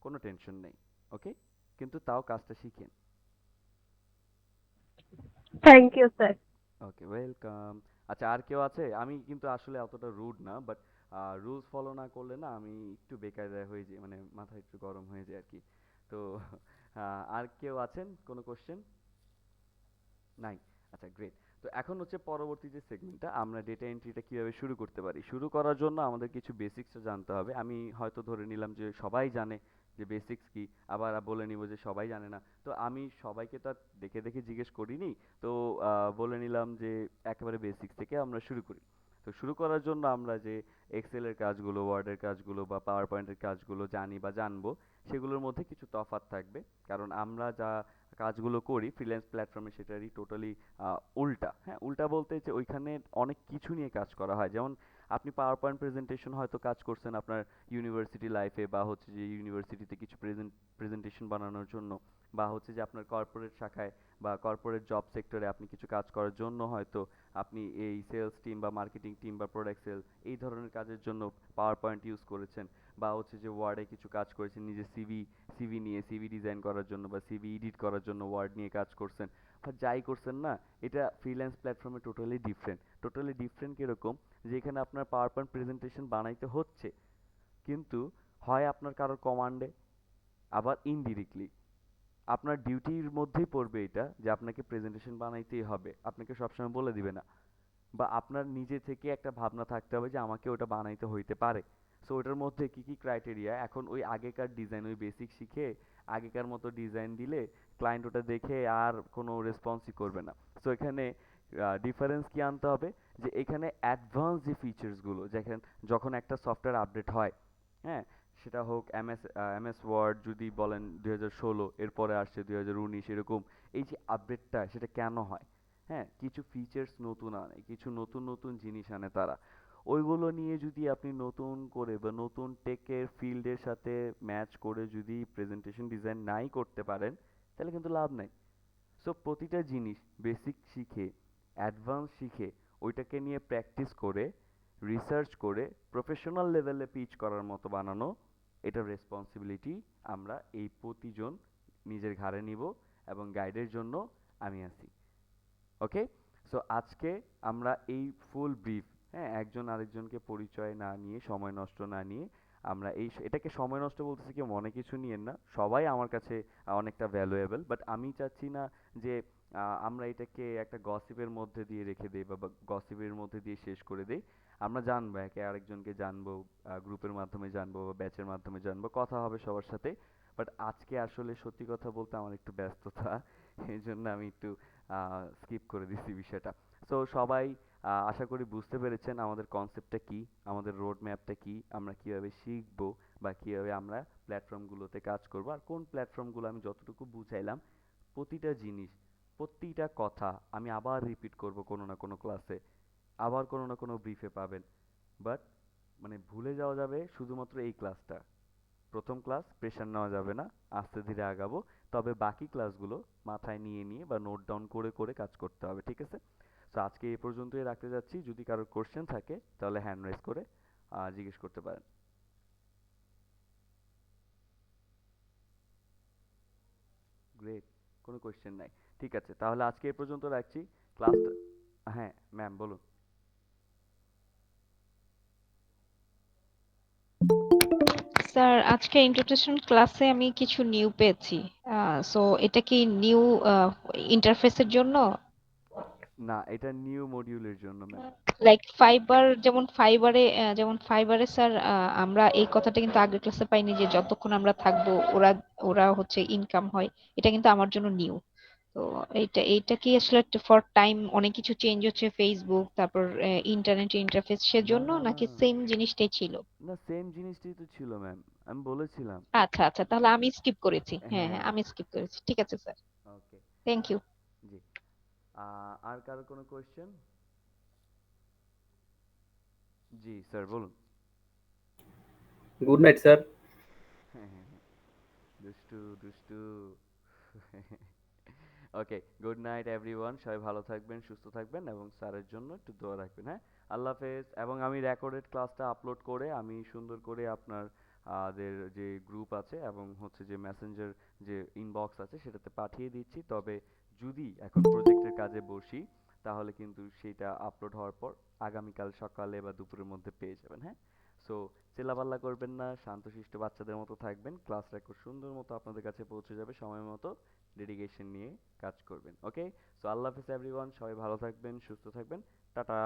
কোনো টেনশন নেই। ওকে, কিন্তু তাও কাজটা শিখেন। Thank you sir. Okay, welcome. আচ্ছা, আর কেউ আছে? আমি কিন্তু আসলে অতটা রুড না, বাট রুলস ফলো না করলে না আমি একটু বেকায়দা হয়ে যাই, মানে মাথা একটু গরম হয়ে যায় আর কি। তো আর কেউ আছেন কোনো কোশ্চেন? নাই? আচ্ছা, গ্রেট। তো এখন হচ্ছে পরবর্তী যে সেগমেন্টটা, আমরা ডেটা এন্ট্রিটা কিভাবে শুরু করতে পারি। শুরু করার জন্য আমাদের কিছু বেসিক্সটা জানতে হবে। আমি হয়তো ধরে নিলাম যে সবাই জানে যে বেসিক্স কি, আবার বলে নিব যে সবাই জানে না। তো আমি সবাইকে তো আর দেখে দেখে জিজ্ঞেস করিনি। তো বলে নিলাম যে একেবারে বেসিক্স থেকে আমরা শুরু করি। তো শুরু করার জন্য আমরা যে এক্সেলের কাজগুলো, ওয়ার্ডের কাজগুলো বা পাওয়ার পয়েন্টের কাজগুলো জানি বা জানবো, সেগুলোর মধ্যে কিছু তফাৎ থাকবে। কারণ আমরা যা কাজগুলো করি ফ্রিল্যান্স প্ল্যাটফর্মে সেটারই টোটালি উল্টা। হ্যাঁ, উল্টা বলতে যে ওইখানে অনেক কিছু নিয়ে কাজ করা হয়। যেমন আপনি পাওয়ার পয়েন্ট প্রেজেন্টেশন হয়তো কাজ করছেন আপনার ইউনিভার্সিটি লাইফে, বা হচ্ছে যে ইউনিভার্সিটিতে কিছু প্রেজেন্টেশন বানানোর জন্য, বা হচ্ছে যে আপনার কর্পোরেট শাখায় বা কর্পোরেট জব সেক্টরে আপনি কিছু কাজ করার জন্য হয়তো আপনি এই সেলস টিম বা মার্কেটিং টিম বা প্রোডাক্ট সেল এই ধরনের কাজের জন্য পাওয়ার পয়েন্ট ইউজ করেছেন, বা হচ্ছে যে ওয়ার্ডে কিছু কাজ করেছেন নিজের সিভি নিয়ে, সিভি ডিজাইন করার জন্য বা সিভি এডিট করার জন্য ওয়ার্ড নিয়ে কাজ করছেন, বা যাই করছেন না, এটা ফ্রিল্যান্স প্ল্যাটফর্মে টোটালি ডিফারেন্ট। টোটালি ডিফারেন্ট কিরকম, যেখানে আপনার পাওয়ার পয়েন্ট প্রেজেন্টেশন বানাইতে হচ্ছে, কিন্তু হয় আপনার কারোর কমান্ডে, আবার ইনডিরেক্টলি আপনার ডিউটির মধ্যেই পড়বে এটা যে আপনাকে প্রেজেন্টেশন বানাইতেই হবে, আপনাকে সবসময় বলে দিবে না, বা আপনার নিজে থেকে একটা ভাবনা থাকতে হবে যে আমাকে ওটা বানাইতে হইতে পারে। সো ওটার মধ্যে কি কি ক্রাইটেরিয়া, এখন ওই আগেকার ডিজাইন, ওই বেসিক শিখে আগেকার মতো ডিজাইন দিলে ক্লায়েন্ট ওটা দেখে আর কোনো রেসপন্সই করবে না। সো এখানে ডিফারেন্স কি আনতে হবে, যে এখানে অ্যাডভান্স যে ফিচার্সগুলো, যেখানে যখন একটা সফটওয়্যার আপডেট হয়, হ্যাঁ, সেটা হোক এমএস ওয়ার্ড যদি বলেন 2016, এরপরে আসছে 2019, এরকম এই যে আপডেটটা সেটা কেন হয়, হ্যাঁ, কিছু ফিচার্স নতুন আনে, কিছু নতুন নতুন জিনিস আনে তারা, ওইগুলো নিয়ে যদি আপনি নতুন করে বা নতুন টেকের ফিল্ডের সাথে ম্যাচ করে যদি প্রেজেন্টেশন ডিজাইন নাই করতে পারেন, তাহলে কিন্তু লাভ নাই। সো প্রতিটা জিনিস বেসিক শিখে, অ্যাডভান্স শিখে, ওইটাকে নিয়ে প্র্যাকটিস করে, রিসার্চ করে প্রফেশনাল লেভেলে পিচ করার মতো বানানো, এটার রেসপন্সিবিলিটি আমরা এই প্রতিজন নিজের ঘাড়ে নিব, এবং গাইডের জন্য আমি আছি। ওকে, সো আজকে আমরা এই ফুল ব্রিফ, হ্যাঁ, একজন আরেকজনকে পরিচয় না নিয়ে, সময় নষ্ট না নিয়ে, আমরা এটাকে সময় নষ্ট বলতেছি কি মনে কিছু নিয়েন না, সবাই আমার কাছে অনেকটা ভ্যালুয়েবল, বাট আমি চাচ্ছি না যে আমরা এটাকে একটা গসিপের মধ্যে দিয়ে রেখে দেই বা গসিপের মধ্যে দিয়ে শেষ করে দেই। আমরা জানবো, একে আরেকজনকে জানবো, গ্রুপের মাধ্যমে জানবো বা ব্যাচের মাধ্যমে জানবো, কথা হবে সবার সাথে। বাট আজকে আসলে সত্যি কথা বলতে আমার একটু ব্যস্ততা, এই জন্য আমি একটু স্কিপ করে দিছি বিষয়টা। সো সবাই আশা করি বুঝতে পেরেছেন আমাদের কনসেপ্টটা কি, আমাদের রোড ম্যাপটা কি, আমরা কিভাবে শিখবো বা কিভাবে আমরা প্ল্যাটফর্মগুলোতে কাজ করব, আর কোন প্ল্যাটফর্মগুলো আমি যতটুকু বুঝাইলাম প্রতিটা জিনিস, প্রতিটা কথা আমি আবার রিপিট করব কোনো না কোনো ক্লাসে, আবার কোনো না কোনো ব্রিফে পাবেন, বাট মানে ভুলে যাওয়া যাবে শুধুমাত্র এই ক্লাসটা। প্রথম ক্লাস প্রেশার নেওয়া যাবে না, আস্তে ধীরে আগাবো, তবে বাকি ক্লাসগুলো মাথায় নিয়ে নিয়ে বা নোট ডাউন করে করে কাজ করতে হবে, ঠিক আছে? তো আজকে এই পর্যন্তই রাখতে যাচ্ছি, যদি কারোর কোশ্চেন থাকে তাহলে হ্যান্ড রাইজ করে জিজ্ঞেস করতে পারেন। গ্রেট, কোনো কোশ্চেন নাই। ঠিক আছে, তাহলে আজকে এই পর্যন্ত রাখছি ক্লাসটা। হ্যাঁ ম্যাম বলুন। স্যার, আজকে ইন্ট্রোডাকশন ক্লাসে আমি কিছু নিউ পেয়েছি। সো এটা কি নিউ ইন্টারফেসের জন্য? না, এটা নিউ মডিউলের জন্য ম্যাম। লাইক ফাইবার, যেমন ফাইবারে স্যার, আমরা এই কথাটা কিন্তু আগের ক্লাসে পাইনি যে যতক্ষণ আমরা থাকবো ওরা ওরা হচ্ছে ইনকাম হয়। এটা কিন্তু আমার জন্য নিউ। তো এইটা কি আসলে ফর টাইম অনেক কিছু চেঞ্জ হচ্ছে ফেসবুক তারপর ইন্টারনেট ইন্টারফেস না সেজন্য না না নাকি সেম জিনিসটাই ছিল? না, সেম জিনিসটাই তো ছিল ম্যাম, আমি বলেছিলাম। আচ্ছা আচ্ছা, তাহলে আমি স্কিপ করেছি। হ্যাঁ হ্যাঁ, হ্যাঁ। আমি স্কিপ করেছি। ঠিক আছে স্যার, ওকে। Thank you. জি। আর কারো কোনো কোয়েশ্চেন? জি স্যার বলুন। Good night sir. হ্যাঁ হ্যাঁ হ্যাঁ, দুষ্টু দুষ্টু। ওকে, গুড নাইট এভরিওয়ান, সবাই ভালো থাকবেন, সুস্থ থাকবেন এবং স্যারের জন্য একটু দোয়া রাখবেন। হ্যাঁ, আল্লাহ হাফেজ। এবং আমি রেকর্ডেড ক্লাসটা আপলোড করে আমি সুন্দর করে আপনার দের যে গ্রুপ আছে এবং হচ্ছে যে মেসেঞ্জার যে ইনবক্স আছে সেটাতে পাঠিয়ে দিচ্ছি। তবে যদি এখন প্রজেক্টের কাজে বসি তাহলে কিন্তু সেটা আপলোড হওয়ার পর আগামীকাল সকালে বা দুপুরের মধ্যে পেয়ে যাবেন। হ্যাঁ, সো চিল্লাপাল্লা করবেন না, শান্তশিষ্ট বাচ্চাদের মতো থাকবেন, ক্লাস রেকর্ড সুন্দর মতো আপনাদের কাছে পৌঁছে যাবে সময় মতো, ডেডিকেশন নিয়ে কাজ করবেন। ওকে, সো আল্লাহ হাফেজ এভরিওয়ান, সবাই ভালো থাকবেন, সুস্থ থাকবেন, টাটা।